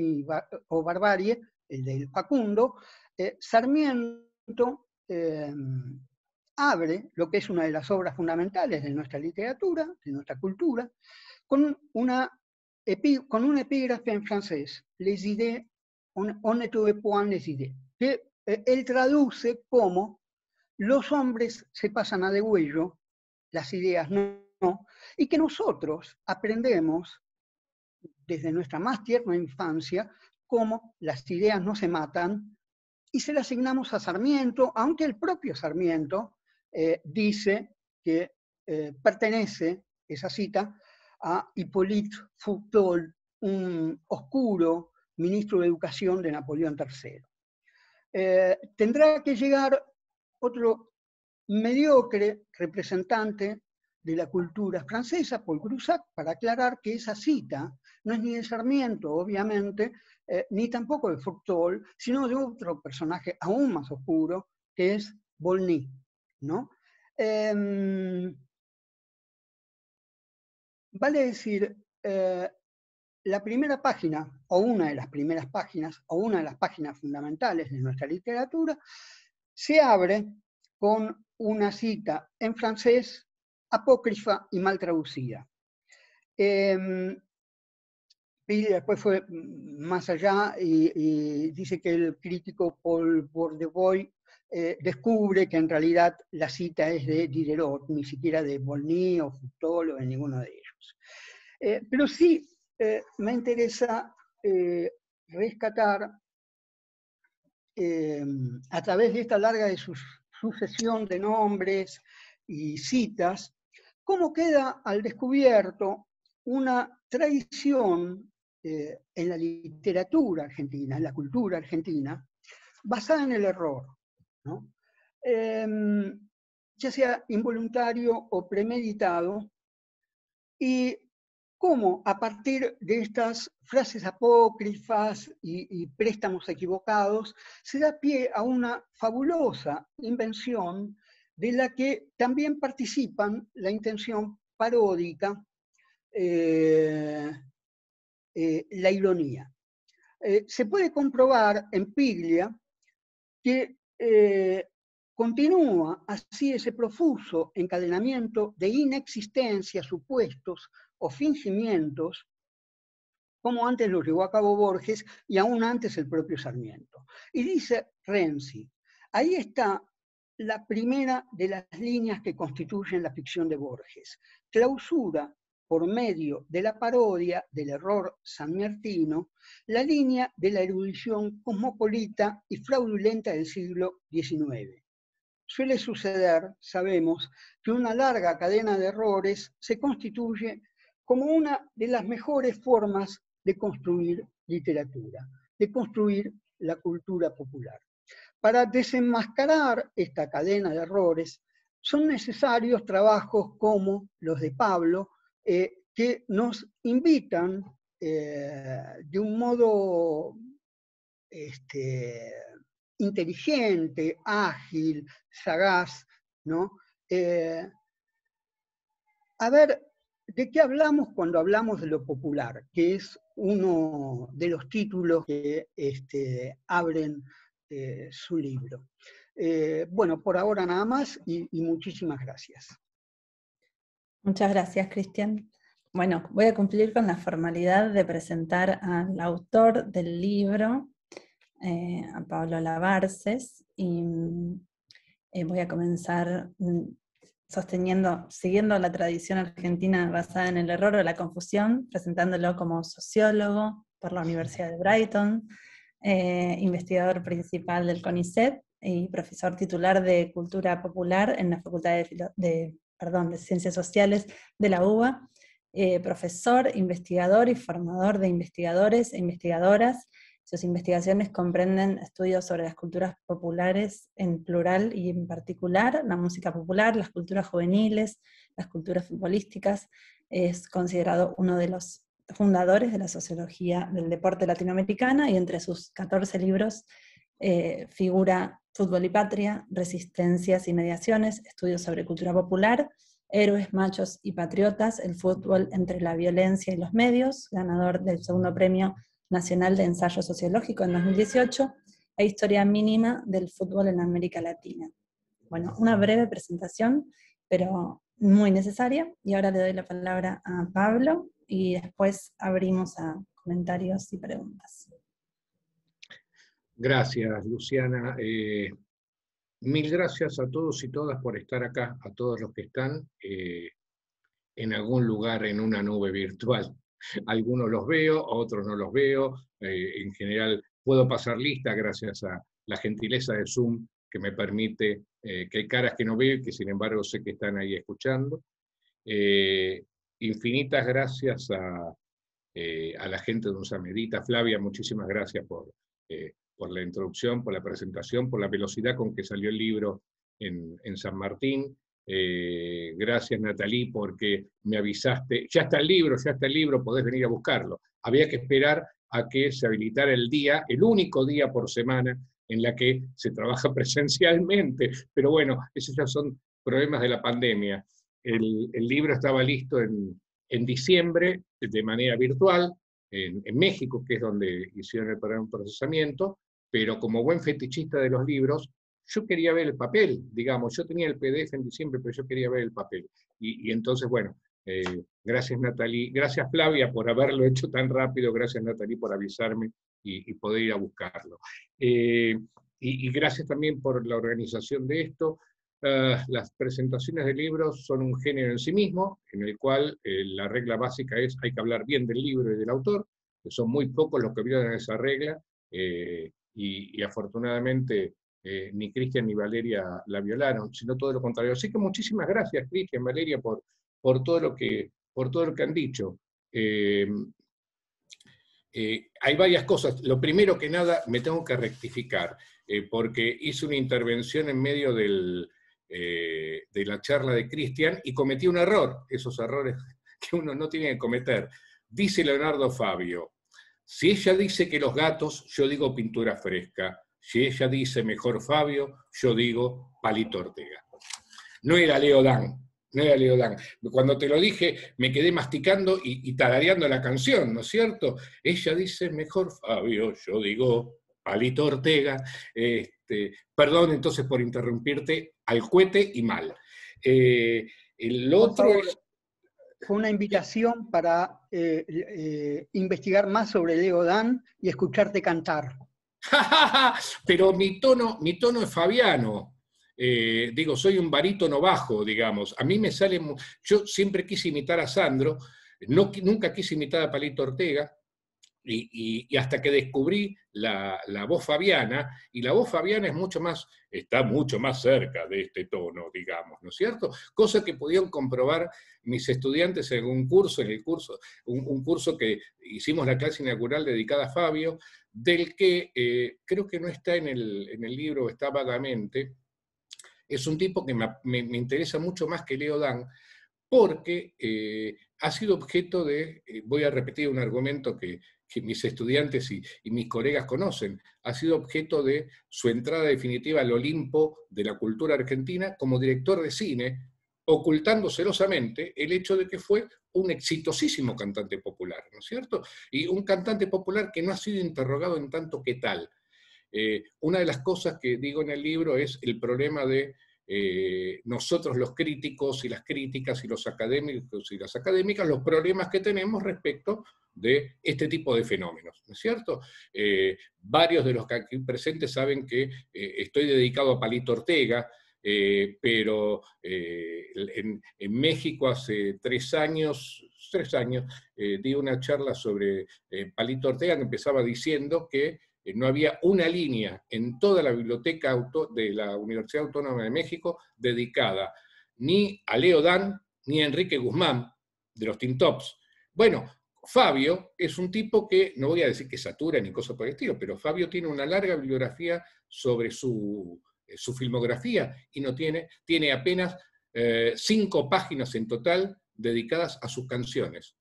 o Barbarie, el del Facundo, Sarmiento abre lo que es una de las obras fundamentales de nuestra literatura, de nuestra cultura, con un epígrafe en francés, les idées, on ne trouve point les idées, que él traduce como los hombres se pasan a degüello, las ideas no, y que nosotros aprendemos desde nuestra más tierna infancia cómo las ideas no se matan, y se le asignamos a Sarmiento, aunque el propio Sarmiento dice que pertenece, esa cita, a Hippolyte Foucault, un oscuro ministro de Educación de Napoleón III. Tendrá que llegar otro mediocre representante de la cultura francesa, Paul Groussac, para aclarar que esa cita no es ni de Sarmiento, obviamente, ni tampoco de Foucault, sino de otro personaje aún más oscuro, que es Volney, ¿no? Vale decir, la primera página, o una de las primeras páginas, o una de las páginas fundamentales de nuestra literatura, se abre con una cita en francés apócrifa y mal traducida. Y después fue más allá y dice que el crítico Paul Bourdieu descubre que en realidad la cita es de Diderot, ni siquiera de Volney o Foucault o de ninguno de ellos. Pero sí me interesa rescatar a través de esta larga sucesión de nombres y citas, cómo queda al descubierto una tradición en la literatura argentina, en la cultura argentina, basada en el error, ¿no? Ya sea involuntario o premeditado, y cómo a partir de estas frases apócrifas y préstamos equivocados se da pie a una fabulosa invención de la que también participan la intención paródica, la ironía. Se puede comprobar en Piglia que continúa así ese profuso encadenamiento de inexistencias, supuestos o fingimientos, como antes lo llevó a cabo Borges y aún antes el propio Sarmiento. Y dice Renzi, ahí está la primera de las líneas que constituyen la ficción de Borges. Clausura por medio de la parodia del error sanmartino, la línea de la erudición cosmopolita y fraudulenta del siglo XIX. Suele suceder, sabemos, que una larga cadena de errores se constituye como una de las mejores formas de construir literatura, de construir la cultura popular. Para desenmascarar esta cadena de errores son necesarios trabajos como los de Pablo, que nos invitan de un modo inteligente, ágil, sagaz, ¿no? A ver, ¿de qué hablamos cuando hablamos de lo popular? Que es uno de los títulos que abren su libro. Bueno, por ahora nada más y muchísimas gracias. Muchas gracias, Cristian. Bueno, voy a cumplir con la formalidad de presentar al autor del libro, a Pablo Labarces, y voy a comenzar siguiendo la tradición argentina basada en el error o la confusión, presentándolo como sociólogo por la Universidad de Brighton, investigador principal del CONICET y profesor titular de Cultura Popular en la Facultad de Ciencias Sociales de la UBA, profesor, investigador y formador de investigadores e investigadoras. Sus investigaciones comprenden estudios sobre las culturas populares en plural y en particular, la música popular, las culturas juveniles, las culturas futbolísticas. Es considerado uno de los fundadores de la sociología del deporte latinoamericana, y entre sus 14 libros figura Fútbol y Patria, Resistencias y Mediaciones, estudios sobre cultura popular, Héroes, Machos y Patriotas, el fútbol entre la violencia y los medios, ganador del segundo premio Nacional de Ensayo Sociológico en 2018, e Historia mínima del fútbol en América Latina. Bueno, una breve presentación, pero muy necesaria, y ahora le doy la palabra a Pablo, y después abrimos a comentarios y preguntas. Gracias, Luciana. Mil gracias a todos y todas por estar acá, a todos los que están en algún lugar en una nube virtual. Algunos los veo, otros no los veo. En general puedo pasar lista gracias a la gentileza de Zoom que me permite, que hay caras que no veo y que sin embargo sé que están ahí escuchando. Infinitas gracias a la gente de Unsamedita. Flavia, muchísimas gracias por la introducción, por la presentación, por la velocidad con que salió el libro en San Martín. Gracias, Natalie, porque me avisaste, ya está el libro, podés venir a buscarlo. Había que esperar a que se habilitara el día, el único día por semana en la que se trabaja presencialmente, pero bueno, esos ya son problemas de la pandemia. El libro estaba listo en diciembre, de manera virtual, en México, que es donde hicieron el programa de procesamiento, pero como buen fetichista de los libros, yo quería ver el papel, digamos, yo tenía el PDF en diciembre, pero yo quería ver el papel. Y entonces, bueno, gracias Natalie, gracias Flavia por haberlo hecho tan rápido, gracias Natalie por avisarme y poder ir a buscarlo. Y gracias también por la organización de esto. Las presentaciones de libros son un género en sí mismo, en el cual la regla básica es hay que hablar bien del libro y del autor, que son muy pocos los que violan esa regla, y afortunadamente ni Cristian ni Valeria la violaron, sino todo lo contrario. Así que muchísimas gracias, Cristian, Valeria, por todo lo que han dicho. Hay varias cosas. Lo primero que nada, me tengo que rectificar, porque hice una intervención en medio de la charla de Cristian y cometí un error, esos errores que uno no tiene que cometer. Dice Leonardo Fabio, si ella dice que los gatos, yo digo pintura fresca. Si ella dice mejor Fabio, yo digo Palito Ortega. No era Leo Dan. No era Leo Dan. Cuando te lo dije, me quedé masticando y tarareando la canción, ¿no es cierto? Ella dice mejor Fabio, yo digo Palito Ortega. Perdón entonces por interrumpirte al cohete y mal. El otro es... Fue una invitación para investigar más sobre Leo Dan y escucharte cantar. Pero mi tono es fabiano. Digo, soy un barítono bajo, digamos. A mí me sale... Yo siempre quise imitar a Sandro, nunca quise imitar a Palito Ortega, y hasta que descubrí la voz fabiana, y la voz fabiana está mucho más cerca de este tono, digamos, ¿no es cierto? Cosa que pudieron comprobar mis estudiantes en un curso, un curso que hicimos la clase inaugural dedicada a Fabio, del que creo que no está en el libro, está vagamente. Es un tipo que me interesa mucho más que Leo Dan, porque ha sido objeto de, voy a repetir un argumento que mis estudiantes y mis colegas conocen, ha sido objeto de su entrada definitiva al Olimpo de la cultura argentina como director de cine, ocultando celosamente el hecho de que fue un exitosísimo cantante popular, ¿no es cierto? Y un cantante popular que no ha sido interrogado en tanto qué tal. Una de las cosas que digo en el libro es el problema de nosotros los críticos y las críticas y los académicos y las académicas, los problemas que tenemos respecto de este tipo de fenómenos, ¿no es cierto? Varios de los que aquí presentes saben que estoy dedicado a Palito Ortega, pero en México hace 3 años di una charla sobre Palito Ortega que empezaba diciendo que no había una línea en toda la biblioteca de la Universidad Autónoma de México dedicada ni a Leo Dan ni a Enrique Guzmán, de los Tin Tops. Bueno, Fabio es un tipo que, no voy a decir que satura ni cosa por el estilo, pero Fabio tiene una larga bibliografía sobre su filmografía y tiene apenas 5 páginas en total dedicadas a sus canciones.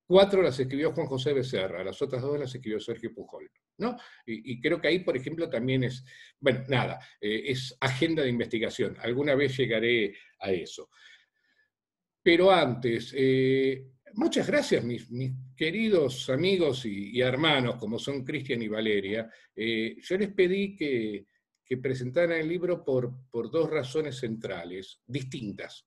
4 las escribió Juan José Becerra, las otras 2 las escribió Sergio Pujol, ¿no? Y creo que ahí, por ejemplo, también es, bueno, nada, es agenda de investigación. Alguna vez llegaré a eso. Pero antes, muchas gracias, mis queridos amigos y hermanos, como son Cristian y Valeria. Yo les pedí que presentaran el libro por 2 razones centrales, distintas.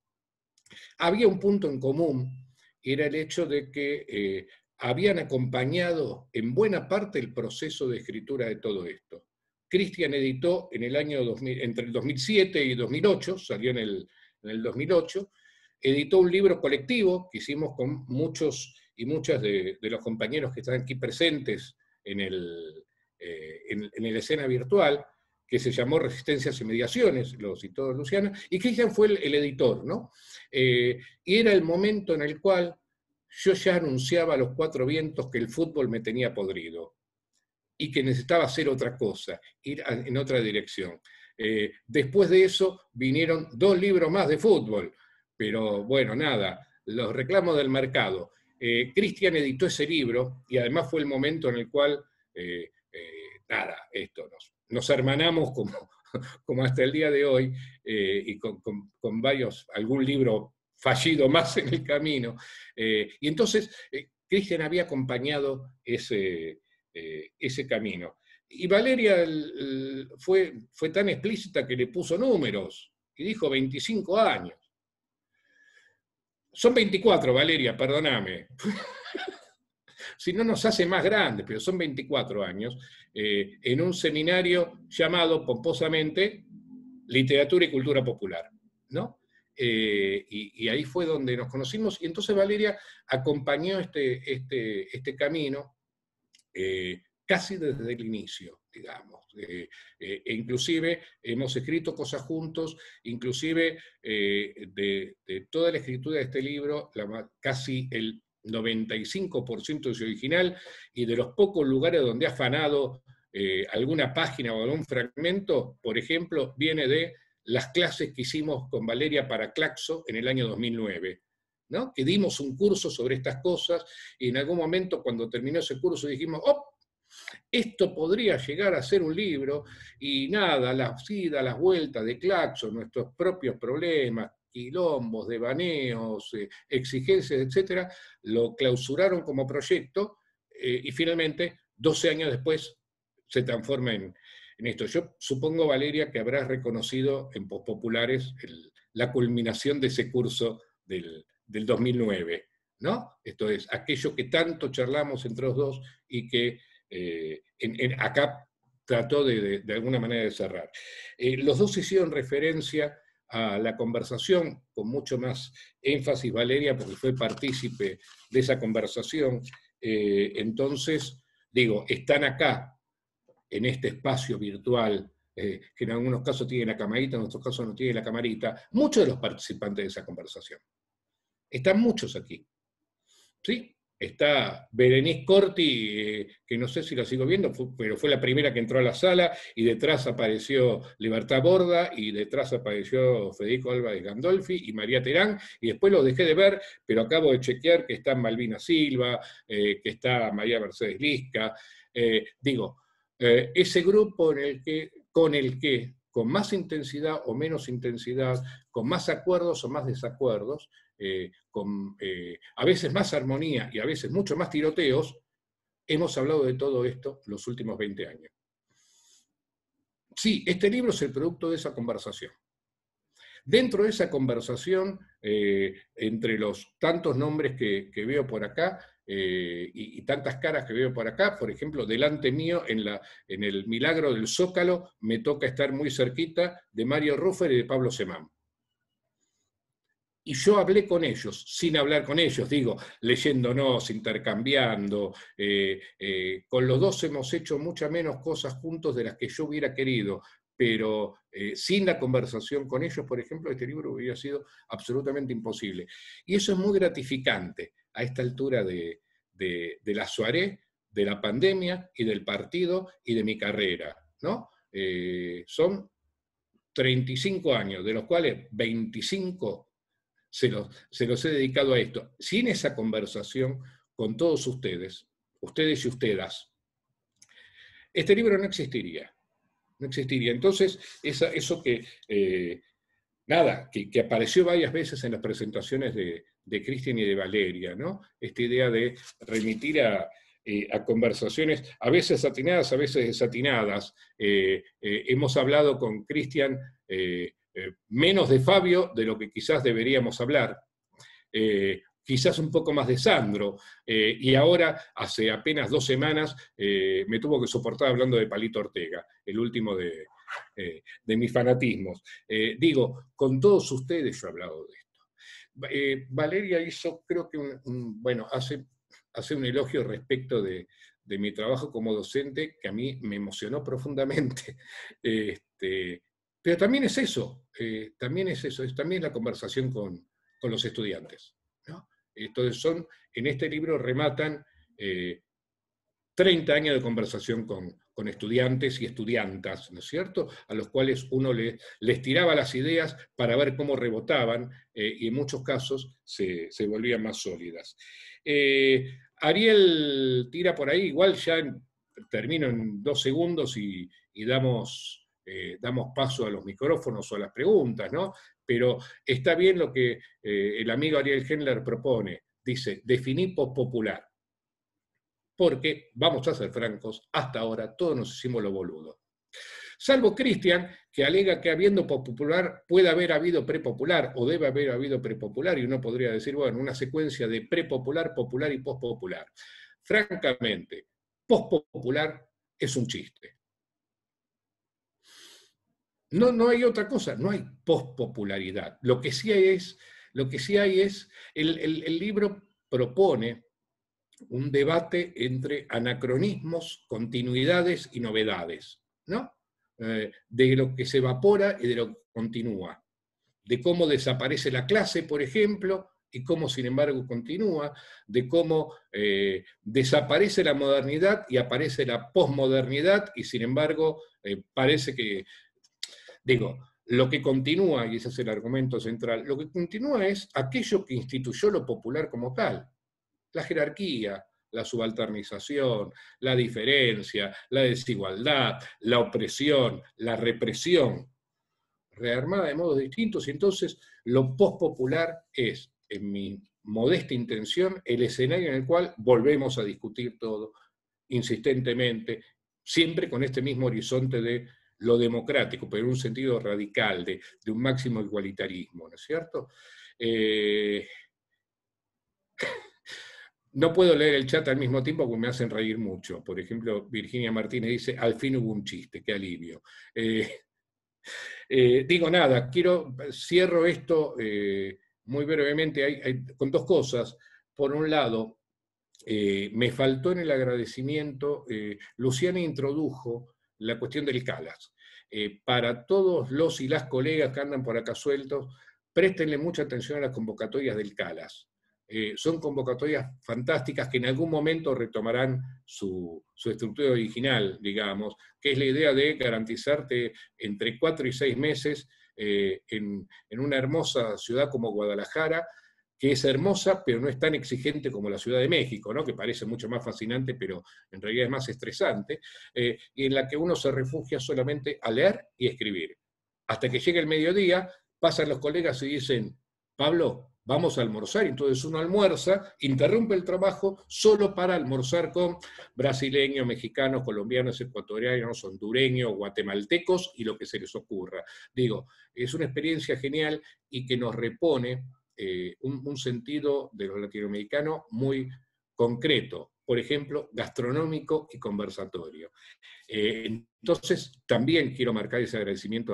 Había un punto en común, era el hecho de que habían acompañado en buena parte el proceso de escritura de todo esto. Cristian editó en el año 2000, entre el 2007 y 2008, salió en el 2008, editó un libro colectivo que hicimos con muchos y muchas de los compañeros que están aquí presentes en la escena virtual, que se llamó Resistencias y Mediaciones, lo citó Luciana, y Cristian fue el editor, ¿no? Y era el momento en el cual yo ya anunciaba a los cuatro vientos que el fútbol me tenía podrido y que necesitaba hacer otra cosa, ir en otra dirección. Después de eso vinieron 2 libros más de fútbol, pero bueno, nada, los reclamos del mercado. Cristian editó ese libro y además fue el momento en el cual, nada, nos hermanamos como hasta el día de hoy, y con varios, algún libro fallido más en el camino. Y entonces, Cristian había acompañado ese camino. Y Valeria fue tan explícita que le puso números, y dijo 25 años. Son 24, Valeria, perdóname. Si no nos hace más grandes, pero son 24 años, en un seminario llamado pomposamente Literatura y Cultura Popular, ¿no? Y ahí fue donde nos conocimos, y entonces Valeria acompañó este camino casi desde el inicio, digamos. E inclusive hemos escrito cosas juntos, inclusive de toda la escritura de este libro, casi el 95% es original, y de los pocos lugares donde ha afanado alguna página o algún fragmento, por ejemplo, viene de las clases que hicimos con Valeria para Claxo en el año 2009, ¿no? Que dimos un curso sobre estas cosas, y en algún momento cuando terminó ese curso dijimos, ¡oh! Esto podría llegar a ser un libro, y nada, las idas, las vueltas de Claxo, nuestros propios problemas, quilombos, devaneos, exigencias, etcétera, lo clausuraron como proyecto, y finalmente, 12 años después, se transforma en esto. Yo supongo, Valeria, que habrás reconocido en Pospopulares la culminación de ese curso del 2009, ¿no? Esto es, aquello que tanto charlamos entre los dos y que acá trató de alguna manera de cerrar. Los dos hicieron referencia a la conversación, con mucho más énfasis Valeria, porque fue partícipe de esa conversación. Entonces, digo, están acá, en este espacio virtual, que en algunos casos tiene la camarita, en otros casos no tiene la camarita, muchos de los participantes de esa conversación. Están muchos aquí. ¿Sí? Está Berenice Corti, que no sé si la sigo viendo, pero fue la primera que entró a la sala, y detrás apareció Libertad Borda, y detrás apareció Federico Álvarez Gandolfi y María Terán, y después los dejé de ver, pero acabo de chequear que está Malvina Silva, que está María Mercedes Lisca. Ese grupo con el que, con más intensidad o menos intensidad, con más acuerdos o más desacuerdos, con a veces más armonía y a veces mucho más tiroteos, hemos hablado de todo esto los últimos 20 años. Sí, este libro es el producto de esa conversación. Dentro de esa conversación, entre los tantos nombres que veo por acá, y tantas caras que veo por acá, por ejemplo, delante mío, en el Milagro del Zócalo, me toca estar muy cerquita de Mario Ruffer y de Pablo Semán. Y yo hablé con ellos, sin hablar con ellos, digo, leyéndonos, intercambiando. Con los dos hemos hecho muchas menos cosas juntos de las que yo hubiera querido, pero sin la conversación con ellos, por ejemplo, este libro hubiera sido absolutamente imposible. Y eso es muy gratificante a esta altura de la soirée, de la pandemia y del partido y de mi carrera, ¿no? Son 35 años, de los cuales 25 se los he dedicado a esto. Sin esa conversación con todos ustedes y ustedes, este libro no existiría. No existiría. Entonces, eso que apareció varias veces en las presentaciones de Cristian y de Valeria, ¿no? Esta idea de remitir a conversaciones, a veces atinadas, a veces desatinadas. Hemos hablado con Cristian menos de Fabio de lo que quizás deberíamos hablar, quizás un poco más de Sandro, y ahora, hace apenas 2 semanas, me tuvo que soportar hablando de Palito Ortega, el último de mis fanatismos. Con todos ustedes yo he hablado de esto. Valeria hizo, creo que, hace un elogio respecto de de mi trabajo como docente que a mí me emocionó profundamente. Pero también es eso, es también la conversación con los estudiantes, ¿no? Entonces en este libro rematan 30 años de conversación con estudiantes y estudiantas, ¿no es cierto?, a los cuales uno les tiraba las ideas para ver cómo rebotaban, y en muchos casos se volvían más sólidas. Ariel tira por ahí, igual ya termino en 2 segundos y damos paso a los micrófonos o a las preguntas, ¿no? Pero está bien lo que el amigo Ariel Hendler propone, dice, definí pospopular. Porque, vamos a ser francos, hasta ahora todos nos hicimos lo boludo. Salvo Cristian, que alega que habiendo pospopular puede haber habido prepopular, o debe haber habido prepopular, y uno podría decir, bueno, una secuencia de prepopular, popular y pospopular. Francamente, pospopular es un chiste. No hay otra cosa, no hay pospopularidad. Lo que sí hay es el libro propone un debate entre anacronismos, continuidades y novedades, ¿no? De lo que se evapora y de lo que continúa. De cómo desaparece la clase, por ejemplo, y cómo, sin embargo, continúa. De cómo desaparece la modernidad y aparece la posmodernidad, y sin embargo, parece que... Digo, lo que continúa, y ese es el argumento central, lo que continúa es aquello que instituyó lo popular como tal. La jerarquía, la subalternización, la diferencia, la desigualdad, la opresión, la represión, rearmada de modos distintos, y entonces lo postpopular es, en mi modesta intención, el escenario en el cual volvemos a discutir todo insistentemente, siempre con este mismo horizonte de lo democrático, pero en un sentido radical, de un máximo igualitarismo, ¿no es cierto? No puedo leer el chat al mismo tiempo porque me hacen reír mucho. Por ejemplo, Virginia Martínez dice, al fin hubo un chiste, qué alivio. Digo nada, cierro esto muy brevemente con 2 cosas. Por un lado, me faltó en el agradecimiento, Luciana introdujo la cuestión del CALAS. Para todos los y las colegas que andan por acá sueltos, préstenle mucha atención a las convocatorias del CALAS. Son convocatorias fantásticas que en algún momento retomarán su estructura original, digamos, que es la idea de garantizarte entre 4 y 6 meses en una hermosa ciudad como Guadalajara, que es hermosa, pero no es tan exigente como la Ciudad de México, ¿no? Que parece mucho más fascinante, pero en realidad es más estresante, y en la que uno se refugia solamente a leer y escribir. Hasta que llega el mediodía, pasan los colegas y dicen, Pablo, vamos a almorzar, y entonces uno almuerza, interrumpe el trabajo solo para almorzar con brasileños, mexicanos, colombianos, ecuatorianos, hondureños, guatemaltecos y lo que se les ocurra. Digo, es una experiencia genial y que nos repone un sentido de lo latinoamericano muy concreto, por ejemplo, gastronómico y conversatorio. Entonces, también quiero marcar ese agradecimiento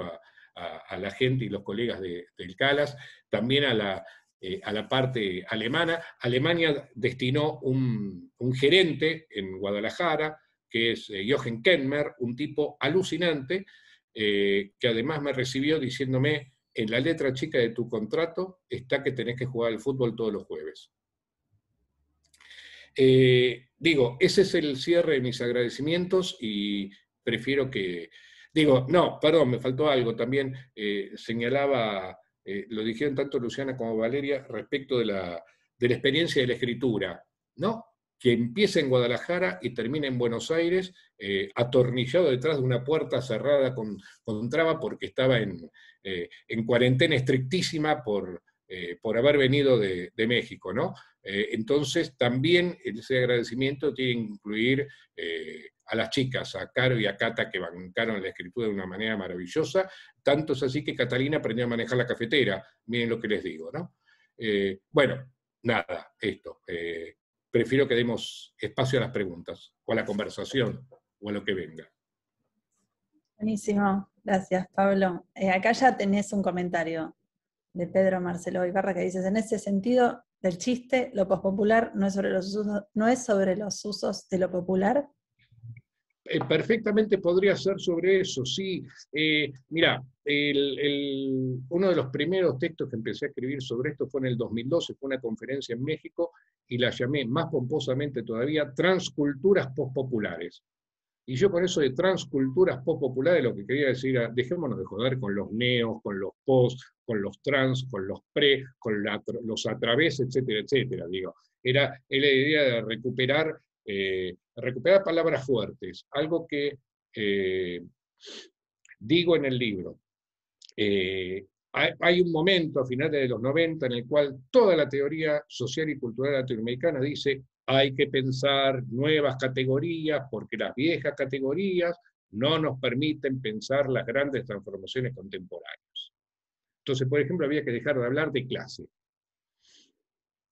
a la gente y los colegas del CALAS, también a la parte alemana. Alemania destinó un gerente en Guadalajara, que es Jochen Kenmer, un tipo alucinante, que además me recibió diciéndome, en la letra chica de tu contrato está que tenés que jugar al fútbol todos los jueves. Digo, ese es el cierre de mis agradecimientos y prefiero que... Digo, no, perdón, me faltó algo. También señalaba, lo dijeron tanto Luciana como Valeria, respecto de la experiencia de la escritura, ¿no? Que empieza en Guadalajara y termina en Buenos Aires, atornillado detrás de una puerta cerrada con traba porque estaba en cuarentena estrictísima por haber venido de México, ¿no? Entonces también ese agradecimiento tiene que incluir a las chicas, a Caro y a Cata, que bancaron la escritura de una manera maravillosa, tanto es así que Catalina aprendió a manejar la cafetera, miren lo que les digo, ¿no? Bueno, nada, esto. Prefiero que demos espacio a las preguntas, o a la conversación, o a lo que venga. Buenísimo, gracias Pablo. Acá ya tenés un comentario de Pedro Marcelo Ibarra que dice, en ese sentido, del chiste, lo pospopular no es sobre los usos de lo popular. Perfectamente podría ser sobre eso, sí. Mirá, uno de los primeros textos que empecé a escribir sobre esto fue en el 2012, fue una conferencia en México, y la llamé más pomposamente todavía Transculturas Pospopulares. Y yo con eso de transculturas pospopulares lo que quería decir era, dejémonos de joder con los neos, con los post, con los trans, con los pre, con los a través, etcétera, etcétera. Digo, era la idea de recuperar palabras fuertes, algo que digo en el libro. Hay un momento a finales de los 90 en el cual toda la teoría social y cultural latinoamericana dice hay que pensar nuevas categorías porque las viejas categorías no nos permiten pensar las grandes transformaciones contemporáneas. Entonces, por ejemplo, había que dejar de hablar de clase.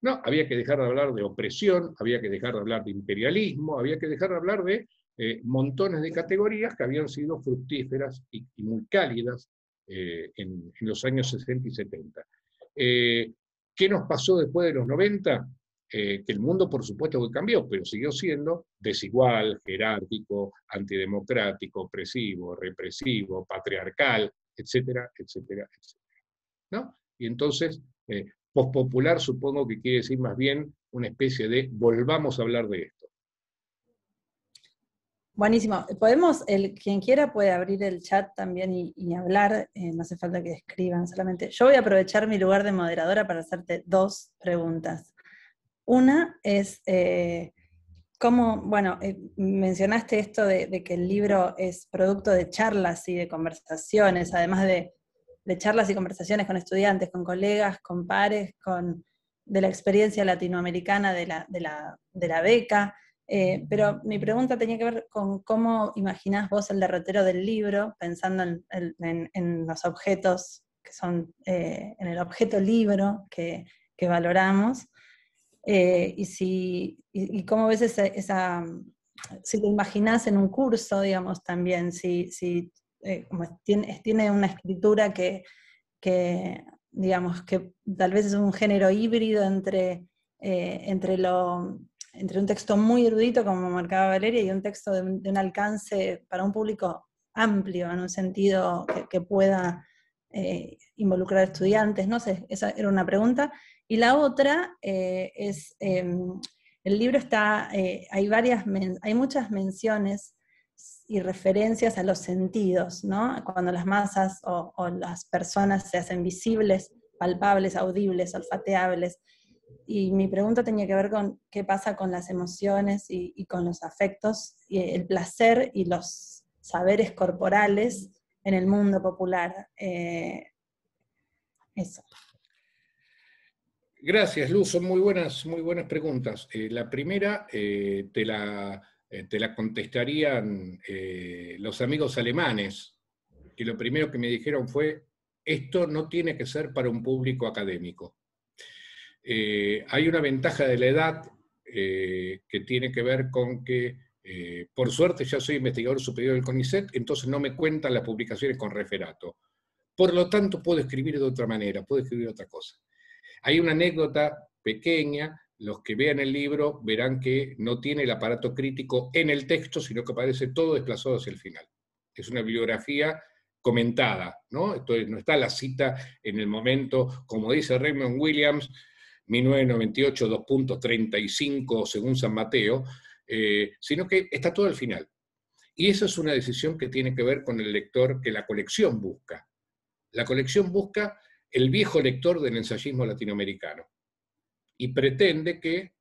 No, había que dejar de hablar de opresión, había que dejar de hablar de imperialismo, había que dejar de hablar de montones de categorías que habían sido fructíferas y muy cálidas en los años 60 y 70. ¿Qué nos pasó después de los 90? Que el mundo, por supuesto, que cambió, pero siguió siendo desigual, jerárquico, antidemocrático, opresivo, represivo, patriarcal, etcétera, etcétera, etcétera, ¿no? Y entonces, pospopular supongo que quiere decir más bien una especie de volvamos a hablar de esto. Buenísimo. Quien quiera puede abrir el chat también y hablar, no hace falta que escriban solamente. Yo voy a aprovechar mi lugar de moderadora para hacerte dos preguntas. Una es, mencionaste esto de que el libro es producto de charlas y de conversaciones, además de charlas y conversaciones con estudiantes, con colegas, con pares, de la experiencia latinoamericana de la beca. Pero mi pregunta tenía que ver con cómo imaginás vos el derrotero del libro, pensando en los objetos que son, en el objeto libro que valoramos, y cómo ves si lo imaginás en un curso, digamos, también, como tiene una escritura que, digamos, que tal vez es un género híbrido entre un texto muy erudito, como marcaba Valeria, y un texto de un alcance para un público amplio, en un sentido que pueda involucrar a estudiantes. No sé, esa era una pregunta. Y la otra es, el libro hay muchas menciones y referencias a los sentidos, ¿no? Cuando las masas o las personas se hacen visibles, palpables, audibles, olfateables. Y mi pregunta tenía que ver con qué pasa con las emociones y con los afectos, y el placer y los saberes corporales en el mundo popular. Eso. Gracias, Luz, son muy buenas preguntas. La primera te la contestarían los amigos alemanes, que lo primero que me dijeron fue, esto no tiene que ser para un público académico. Hay una ventaja de la edad que tiene que ver con que, por suerte, ya soy investigador superior del CONICET, entonces no me cuentan las publicaciones con referato. Por lo tanto, puedo escribir de otra manera, puedo escribir otra cosa. Hay una anécdota pequeña, los que vean el libro verán que no tiene el aparato crítico en el texto, sino que aparece todo desplazado hacia el final. Es una bibliografía comentada, ¿no? Entonces no está la cita en el momento, como dice Raymond Williams, 1998, 2.35 según San Mateo, sino que está todo al final. Y esa es una decisión que tiene que ver con el lector que la colección busca. La colección busca el viejo lector del ensayismo latinoamericano y pretende que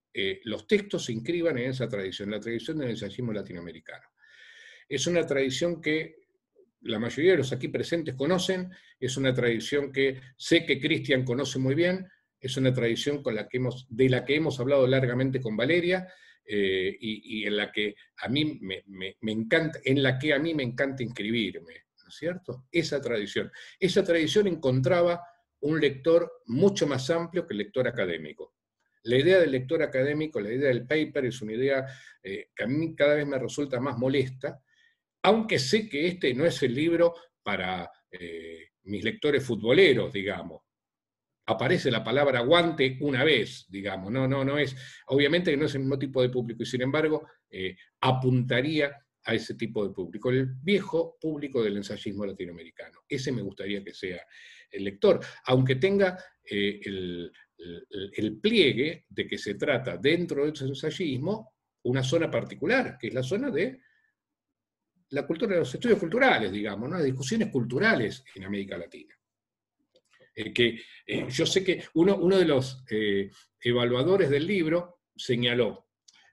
los textos se inscriban en esa tradición, la tradición del ensayismo latinoamericano. Es una tradición que la mayoría de los aquí presentes conocen, es una tradición que sé que Cristian conoce muy bien, es una tradición de la que hemos hablado largamente con Valeria, y en la que a mí me encanta, inscribirme, ¿no es cierto? Esa tradición encontraba un lector mucho más amplio que el lector académico. La idea del lector académico, la idea del paper, es una idea que a mí cada vez me resulta más molesta, aunque sé que este no es el libro para mis lectores futboleros, digamos. aparece la palabra guante una vez, digamos, no es, obviamente que no es el mismo tipo de público, y sin embargo apuntaría a ese tipo de público, el viejo público del ensayismo latinoamericano. Ese me gustaría que sea el lector, aunque tenga el pliegue de que se trata dentro de ese ensayismo una zona particular, que es la zona de la cultura, de los estudios culturales, digamos, ¿no? Las discusiones culturales en América Latina. Yo sé que uno de los evaluadores del libro señaló,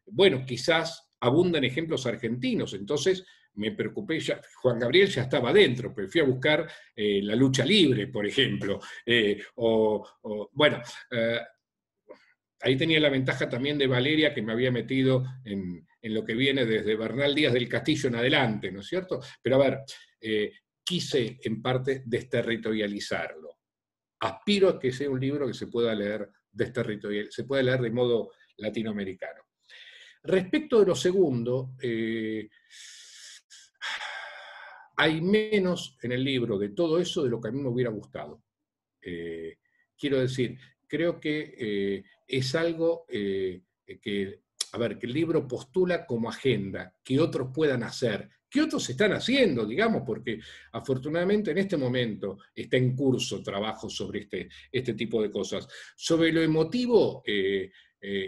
bueno, quizás abundan ejemplos argentinos, entonces me preocupé, Juan Gabriel ya estaba dentro, pero fui a buscar la lucha libre, por ejemplo, ahí tenía la ventaja también de Valeria, que me había metido en lo que viene desde Bernal Díaz del Castillo en adelante, ¿no es cierto? Pero a ver, quise en parte desterritorializarlo. Aspiro a que sea un libro que se pueda leer se pueda leer de modo latinoamericano. Respecto de lo segundo, hay menos en el libro de todo eso de lo que a mí me hubiera gustado. Quiero decir, creo que es algo que el libro postula como agenda, que otros puedan hacer, que otros están haciendo, digamos, porque afortunadamente en este momento está en curso trabajo sobre este tipo de cosas. Sobre lo emotivo,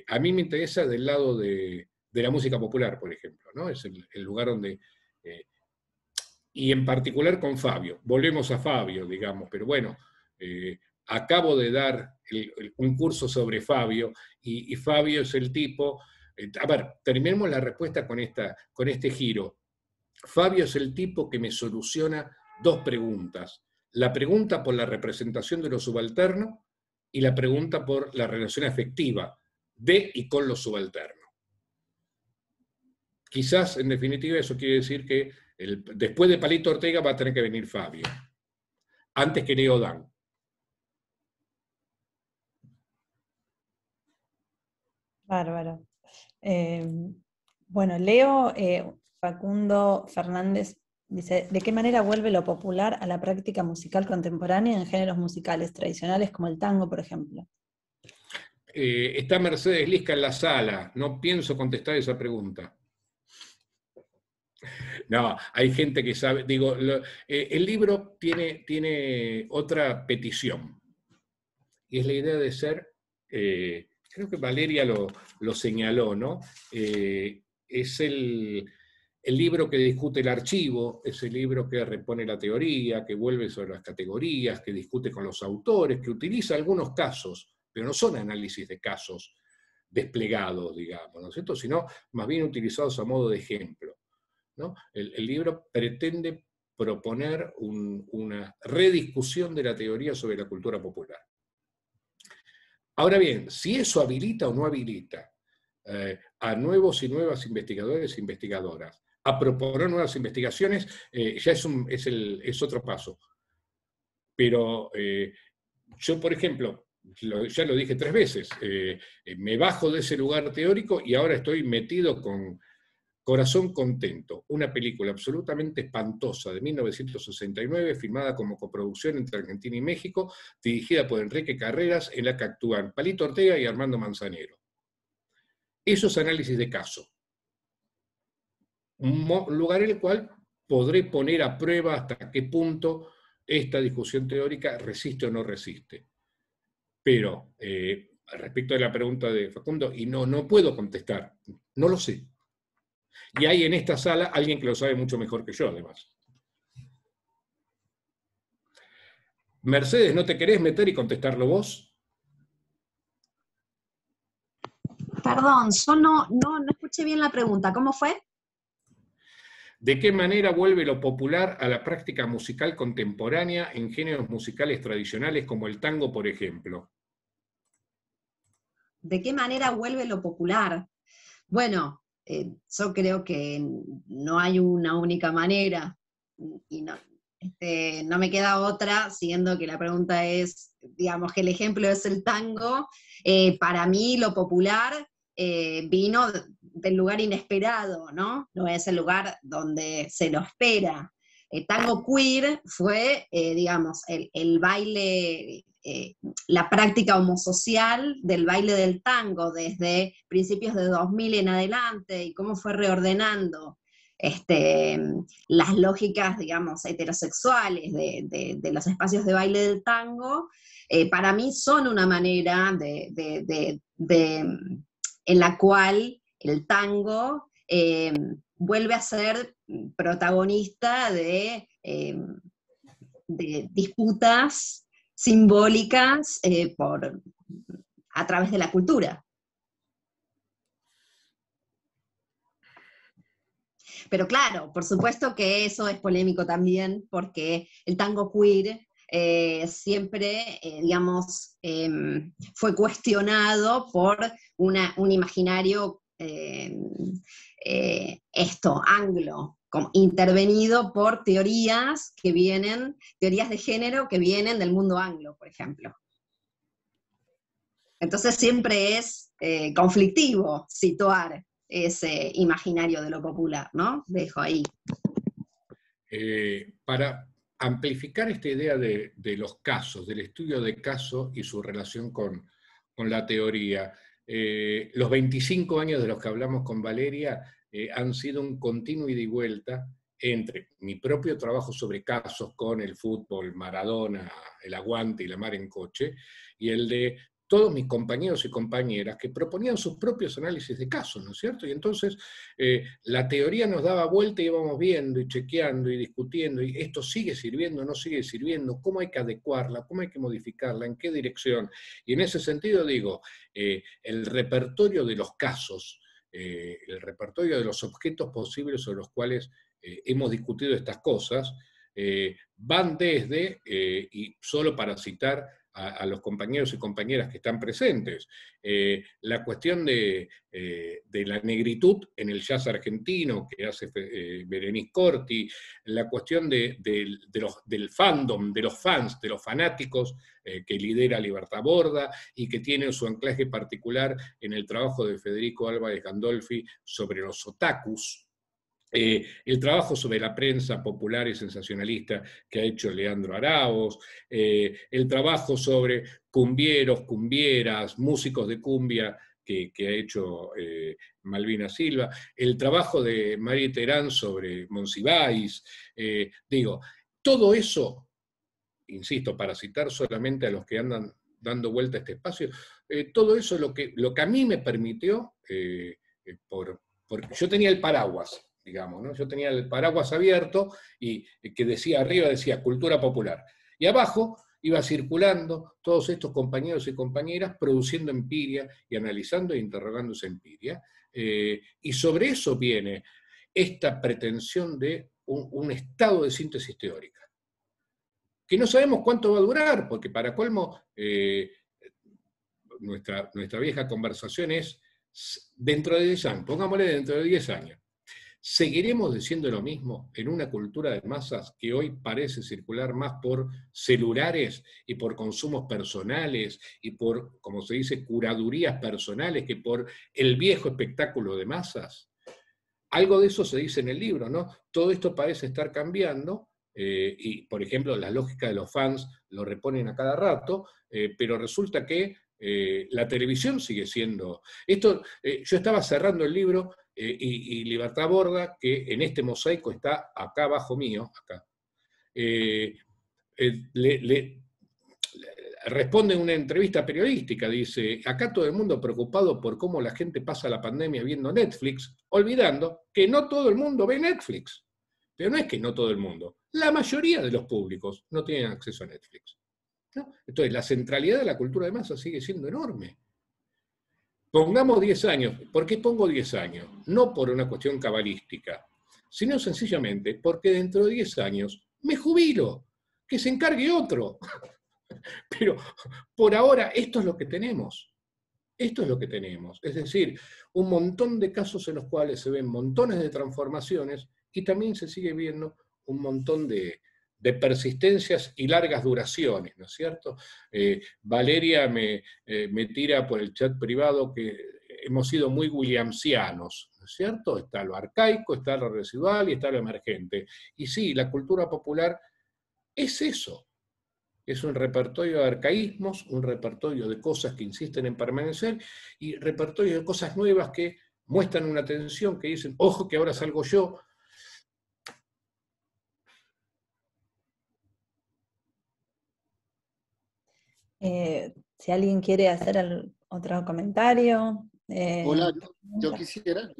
a mí me interesa del lado de la música popular, por ejemplo, ¿no? Es el lugar donde... y en particular con Fabio. Volvemos a Fabio, digamos, pero bueno, acabo de dar un curso sobre Fabio, y Fabio es el tipo... terminemos la respuesta con este giro. Fabio es el tipo que me soluciona dos preguntas. La pregunta por la representación de lo subalterno y la pregunta por la relación afectiva de y con lo subalterno. Quizás, en definitiva, eso quiere decir que después de Palito Ortega va a tener que venir Fabio, antes que Leo Dan. Bárbaro. Bueno, Leo Facundo Fernández dice, ¿de qué manera vuelve lo popular a la práctica musical contemporánea en géneros musicales tradicionales como el tango, por ejemplo? Está Mercedes Lisca en la sala, no pienso contestar esa pregunta. No, hay gente que sabe, digo, el libro tiene otra petición, y es la idea de ser, creo que Valeria lo señaló, ¿no? Es el libro que discute el archivo, es el libro que repone la teoría, que vuelve sobre las categorías, que discute con los autores, que utiliza algunos casos, pero no son análisis de casos desplegados, digamos, ¿no es cierto? Sino más bien utilizados a modo de ejemplo, ¿no? El libro pretende proponer una rediscusión de la teoría sobre la cultura popular. Ahora bien, si eso habilita o no habilita a nuevos y nuevas investigadores e investigadoras a proponer nuevas investigaciones, ya es otro paso. Pero yo, por ejemplo, ya lo dije 3 veces, me bajo de ese lugar teórico y ahora estoy metido con Corazón Contento, una película absolutamente espantosa de 1969, filmada como coproducción entre Argentina y México, dirigida por Enrique Carreras, en la que actúan Palito Ortega y Armando Manzanero. Eso es análisis de caso. Un lugar en el cual podré poner a prueba hasta qué punto esta discusión teórica resiste o no resiste. Pero, respecto a la pregunta de Facundo, y no puedo contestar, no lo sé. Y hay en esta sala alguien que lo sabe mucho mejor que yo, además. Mercedes, ¿no te querés meter y contestarlo vos? Perdón, yo no escuché bien la pregunta. ¿Cómo fue? ¿De qué manera vuelve lo popular a la práctica musical contemporánea en géneros musicales tradicionales como el tango, por ejemplo? ¿De qué manera vuelve lo popular? Bueno, yo creo que no hay una única manera, y no me queda otra, siendo que la pregunta es, digamos que el ejemplo es el tango. Para mí lo popular vino del lugar inesperado, ¿no? No es el lugar donde se lo espera. El tango queer fue, digamos, el baile la práctica homosocial del baile del tango desde principios de 2000 en adelante y cómo fue reordenando las lógicas, digamos, heterosexuales de los espacios de baile del tango, para mí son una manera en la cual el tango vuelve a ser protagonista de disputas simbólicas a través de la cultura. Pero claro, por supuesto que eso es polémico también, porque el tango queer siempre, digamos, fue cuestionado por un imaginario anglo, intervenido por teorías de género que vienen del mundo anglo, por ejemplo. Entonces siempre es conflictivo situar ese imaginario de lo popular, ¿no? Dejo ahí. Para amplificar esta idea de los casos, del estudio de casos y su relación con la teoría, los 25 años de los que hablamos con Valeria han sido un continuo ida y vuelta entre mi propio trabajo sobre casos con el fútbol, Maradona, el aguante y la mar en coche, y el de todos mis compañeros y compañeras que proponían sus propios análisis de casos, ¿no es cierto? Y entonces la teoría nos daba vuelta y íbamos viendo y chequeando y discutiendo, y esto sigue sirviendo, no sigue sirviendo, cómo hay que adecuarla, cómo hay que modificarla, en qué dirección. Y en ese sentido digo, el repertorio de los casos, el repertorio de los objetos posibles sobre los cuales hemos discutido estas cosas, van desde, y solo para citar a los compañeros y compañeras que están presentes, la cuestión de la negritud en el jazz argentino que hace Berenice Corti, la cuestión del fandom, de los fans, de los fanáticos que lidera Libertad Borda y que tiene su anclaje particular en el trabajo de Federico Álvarez Gandolfi sobre los otakus, el trabajo sobre la prensa popular y sensacionalista que ha hecho Leandro Araoz, el trabajo sobre cumbieros, cumbieras, músicos de cumbia que ha hecho Malvina Silva, el trabajo de María Terán sobre Monsiváis, digo, todo eso, insisto, para citar solamente a los que andan dando vuelta a este espacio, todo eso lo que a mí me permitió, porque yo tenía el paraguas, digamos, ¿no? Yo tenía el paraguas abierto y que decía, arriba decía cultura popular, y abajo iba circulando todos estos compañeros y compañeras produciendo empiria y analizando e interrogando esa empiria, y sobre eso viene esta pretensión de un estado de síntesis teórica, que no sabemos cuánto va a durar, porque para colmo, nuestra vieja conversación es dentro de 10 años, pongámosle dentro de 10 años. ¿Seguiremos diciendo lo mismo en una cultura de masas que hoy parece circular más por celulares y por consumos personales y por, como se dice, curadurías personales que por el viejo espectáculo de masas? Algo de eso se dice en el libro, ¿no? Todo esto parece estar cambiando y, por ejemplo, la lógica de los fans lo reponen a cada rato, pero resulta que la televisión sigue siendo... yo estaba cerrando el libro y Libertad Borda, que en este mosaico está acá abajo mío, acá, responde en una entrevista periodística, dice, acá todo el mundo preocupado por cómo la gente pasa la pandemia viendo Netflix, olvidando que no todo el mundo ve Netflix. Pero no es que no todo el mundo, la mayoría de los públicos no tienen acceso a Netflix, ¿no? Entonces, la centralidad de la cultura de masa sigue siendo enorme. Pongamos 10 años. ¿Por qué pongo 10 años? No por una cuestión cabalística, sino sencillamente porque dentro de 10 años me jubilo, que se encargue otro. Pero por ahora esto es lo que tenemos. Esto es lo que tenemos. Es decir, un montón de casos en los cuales se ven montones de transformaciones y también se sigue viendo un montón de persistencias y largas duraciones, ¿no es cierto? Valeria me tira por el chat privado que hemos sido muy williamsianos, ¿no es cierto? Está lo arcaico, está lo residual y está lo emergente. Y sí, la cultura popular es eso. es un repertorio de arcaísmos, un repertorio de cosas que insisten en permanecer, y repertorio de cosas nuevas que muestran una tensión, que dicen, ojo que ahora salgo yo. Si alguien quiere hacer otro comentario. Hola, yo quisiera,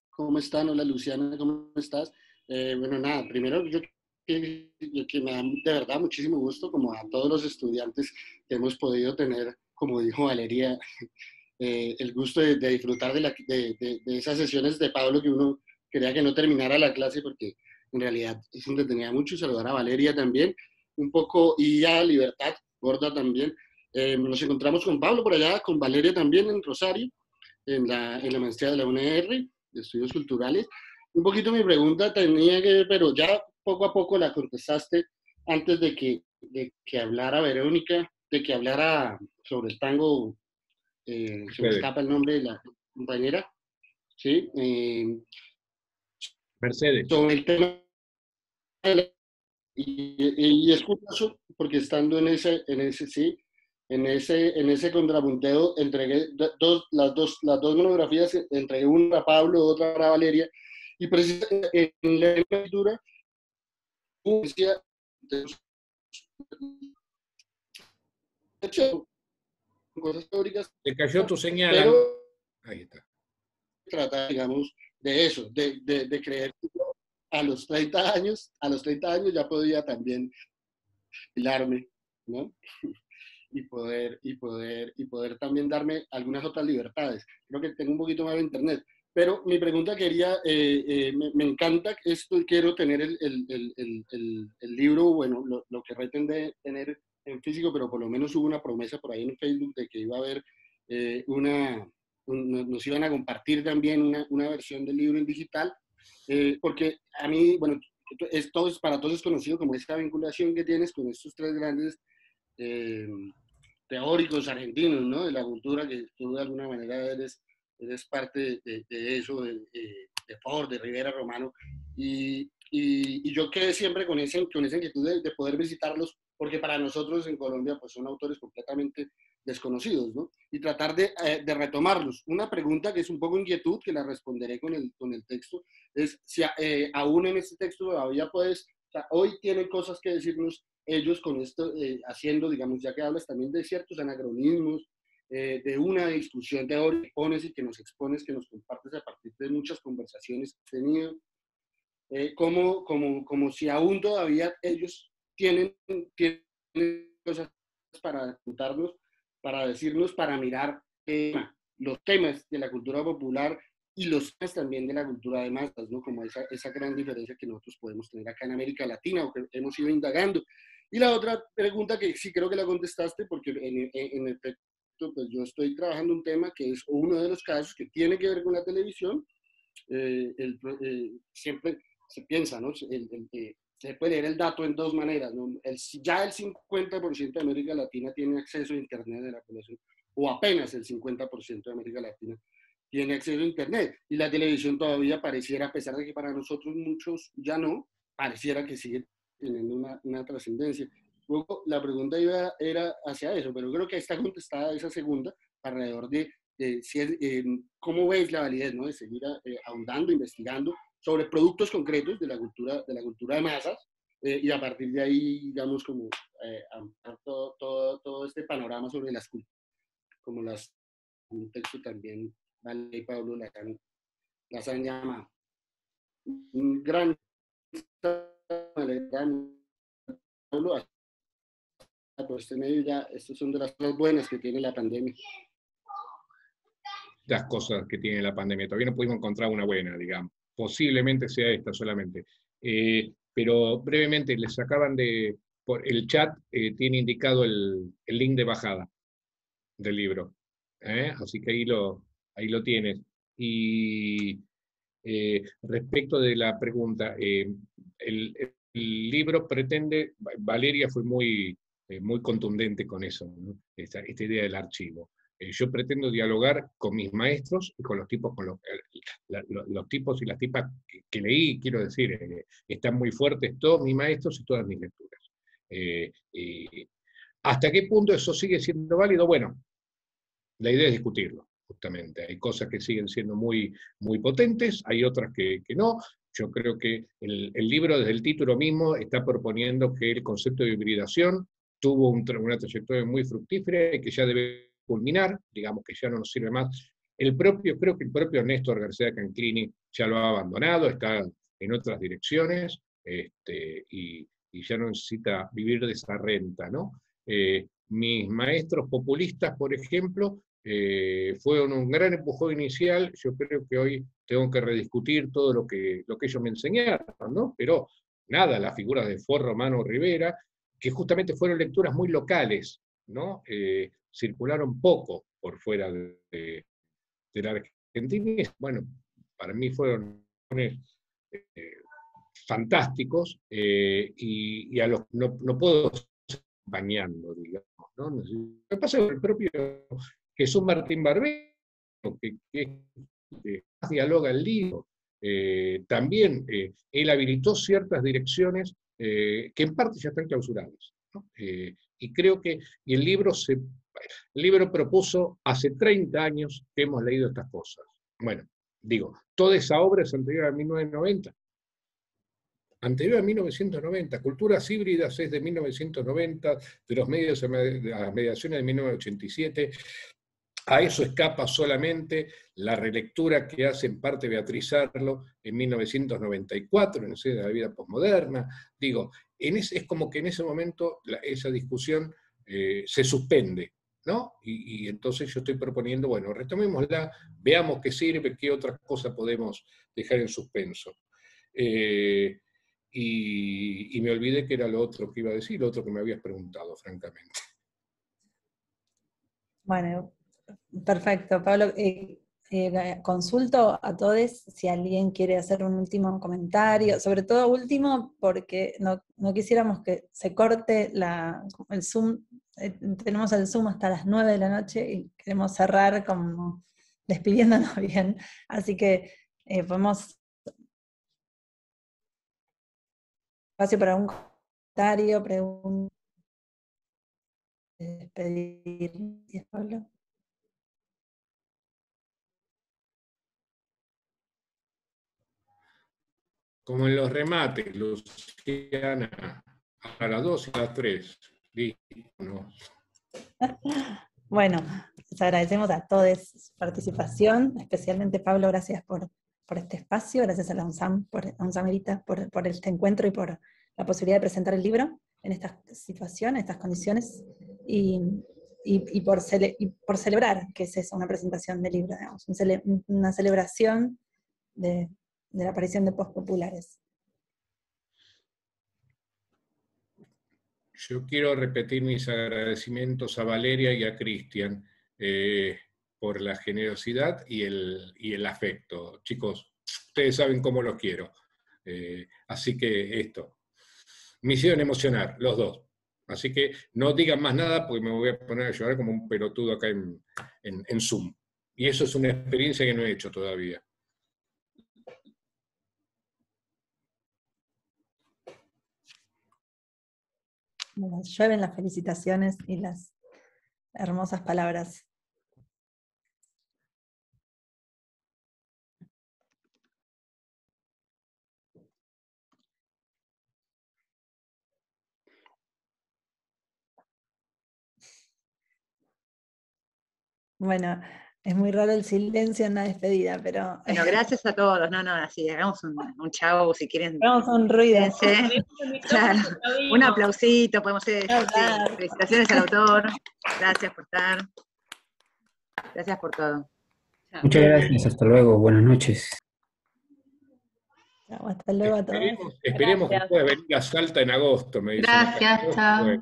¿cómo están? Hola Luciana, ¿cómo estás? Bueno, nada, primero yo que me da de verdad muchísimo gusto, como a todos los estudiantes que hemos podido tener, como dijo Valeria, el gusto de disfrutar de esas sesiones de Pablo que uno quería que no terminara la clase porque en realidad es entretenida mucho. Saludar a Valeria también, un poco, y a Libertad, Gorda también. Nos encontramos con Pablo por allá, con Valeria también en Rosario, en la maestría de la UNR, de Estudios Culturales. Un poquito mi pregunta tenía que ver, pero ya poco a poco la contestaste antes de que hablara Verónica, de que hablara sobre el tango, se me escapa el nombre de la compañera, ¿sí? Mercedes. Sobre el tema de la, y es curioso porque estando en ese contrapunteo entregué las dos monografías, entregué una a Pablo, otra a Valeria, y precisamente en la lectura cosas teóricas, Te cayó tu señal. pero Ahí está. Trata, digamos, de eso, de creer que a los 30 años ya podía también hilarme, ¿no? y poder también darme algunas otras libertades. Creo que tengo un poquito más de internet. Pero mi pregunta me encanta esto, quiero tener el libro, bueno, lo que pretende tener en físico, pero por lo menos hubo una promesa por ahí en Facebook de que iba a haber nos iban a compartir también una versión del libro en digital, porque a mí, bueno, para todos es conocido como esta vinculación que tienes con estos tres grandes teóricos argentinos, ¿no? De la cultura, que tú de alguna manera eres parte de eso, de Ford, de Rivera Romano, y yo quedé siempre con esa inquietud de poder visitarlos, porque para nosotros en Colombia pues son autores completamente desconocidos, ¿no? Y tratar de retomarlos. Una pregunta que es un poco inquietud, que la responderé con el texto, es si aún en este texto todavía puedes, o sea, hoy tienen cosas que decirnos ellos con esto, haciendo, digamos, ya que hablas también de ciertos anacronismos, de una discusión teórica que pones y que nos expones, que nos compartes a partir de muchas conversaciones que he tenido, como si aún todavía ellos tienen cosas para contarnos, para decirnos, para mirar los temas de la cultura popular y los temas también de la cultura de masas, ¿no? Como esa gran diferencia que nosotros podemos tener acá en América Latina o que hemos ido indagando. Y la otra pregunta que sí creo que la contestaste, porque en efecto, pues yo estoy trabajando un tema que es uno de los casos que tiene que ver con la televisión. Siempre se piensa, ¿no? Se puede leer el dato en dos maneras, ¿no? Ya el 50% de América Latina tiene acceso a Internet de la población, o apenas el 50% de América Latina tiene acceso a Internet. Y la televisión todavía pareciera, a pesar de que para nosotros muchos ya no, pareciera que sigue teniendo una trascendencia. Luego, la pregunta era hacia eso, pero creo que está contestada esa segunda, alrededor de cómo ves la validez, ¿no? De seguir ahondando, investigando sobre productos concretos de la cultura de masas, y a partir de ahí, digamos, como todo este panorama sobre las culturas, como un texto también, Vale y Pablo las han llamado. Un gran Pablo, por este medio ya, estas son de las cosas buenas que tiene la pandemia. Las cosas que tiene la pandemia. Todavía no pudimos encontrar una buena, digamos. Posiblemente sea esta solamente. Pero brevemente, les acaban por el chat, tiene indicado el link de bajada del libro. Así que ahí lo tienes. Y respecto de la pregunta, el libro pretende, Valeria fue muy contundente con eso, ¿no? Esta idea del archivo. Yo pretendo dialogar con mis maestros y con los tipos, los tipos y las tipas que leí, quiero decir, están muy fuertes todos mis maestros y todas mis lecturas. ¿Hasta qué punto eso sigue siendo válido? Bueno, la idea es discutirlo, justamente. Hay cosas que siguen siendo muy, muy potentes, hay otras que no. Yo creo que el libro, desde el título mismo, está proponiendo que el concepto de hibridación tuvo una trayectoria muy fructífera y que ya debe culminar, digamos que ya no nos sirve más. Creo que el propio Néstor García Canclini ya lo ha abandonado, está en otras direcciones, y ya no necesita vivir de esa renta, ¿no? Mis maestros populistas, por ejemplo, fueron un gran empujón inicial. Yo creo que hoy tengo que rediscutir todo lo que ellos me enseñaron, ¿no? Pero nada, las figuras de Ford, Romano, Rivera, que justamente fueron lecturas muy locales, ¿no? Circularon poco por fuera de la Argentina. Bueno, para mí fueron fantásticos, y a los no puedo seguir bañando, digamos, ¿no? Lo que pasa es que el propio Jesús Martín Barbero, que dialoga el libro, también él habilitó ciertas direcciones que en parte ya están clausuradas, ¿no? Y creo que el libro propuso hace 30 años que hemos leído estas cosas. Bueno, digo, toda esa obra es anterior a 1990. Anterior a 1990, Culturas Híbridas es de 1990, de los medios de las mediaciones de 1987. A eso escapa solamente la relectura que hace en parte Beatriz Arlo en 1994, en el seno de la vida posmoderna. Digo, es como que en ese momento esa discusión se suspende, ¿no? Y entonces yo estoy proponiendo, bueno, retomémosla, veamos qué sirve, qué otra cosa podemos dejar en suspenso. Y me olvidé que era lo otro que iba a decir, lo otro que me habías preguntado, francamente. Bueno, perfecto, Pablo. Consulto a todos si alguien quiere hacer un último comentario, sobre todo último porque no quisiéramos que se corte el Zoom. Tenemos el Zoom hasta las 9 de la noche y queremos cerrar como despidiéndonos bien. Así que podemos espacio para un comentario, pregunta, despedir, Pablo. Como en los remates, Luciana, a las 2 y a las 3. ¿No? Bueno, les agradecemos a todos su participación, especialmente Pablo, gracias por este espacio, gracias a la UNSAM, UNSAMERITA, por este encuentro y por la posibilidad de presentar el libro en estas situaciones, estas condiciones, y por celebrar que es eso, una presentación de libro, digamos, una celebración de la aparición de pospopulares. Yo quiero repetir mis agradecimientos a Valeria y a Cristian por la generosidad y el afecto. Chicos, ustedes saben cómo los quiero. Así que esto. Me hicieron emocionar, los dos. Así que no digan más nada porque me voy a poner a llorar como un pelotudo acá en Zoom. Y eso es una experiencia que no he hecho todavía. Bueno, llueven las felicitaciones y las hermosas palabras. Bueno, es muy raro el silencio en la despedida, pero... Bueno, gracias a todos. No, así, hagamos un chau si quieren. Hagamos un ruido. Claro, un aplausito, podemos hacer. Sí, felicitaciones al autor. Gracias por estar. Gracias por todo. Muchas gracias, hasta luego, buenas noches. Chao, hasta luego a todos. Esperemos que pueda venir a Salta en agosto, me dicen. Gracias, chao.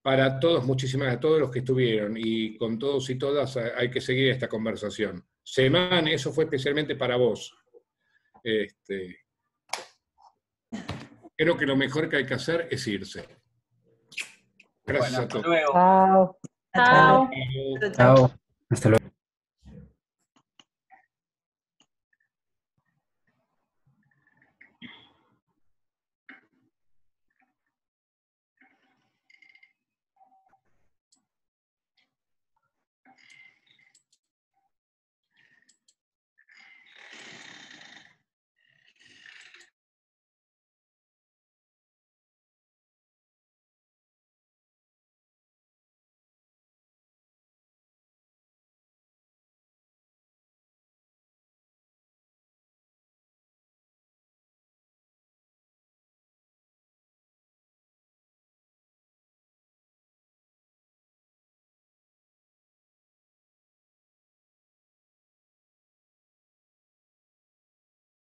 Para todos, muchísimas a todos los que estuvieron, y con todos y todas hay que seguir esta conversación. Semán, eso fue especialmente para vos. Creo que lo mejor que hay que hacer es irse. Gracias a todos. Hasta luego. Chao. Chao. Hasta luego.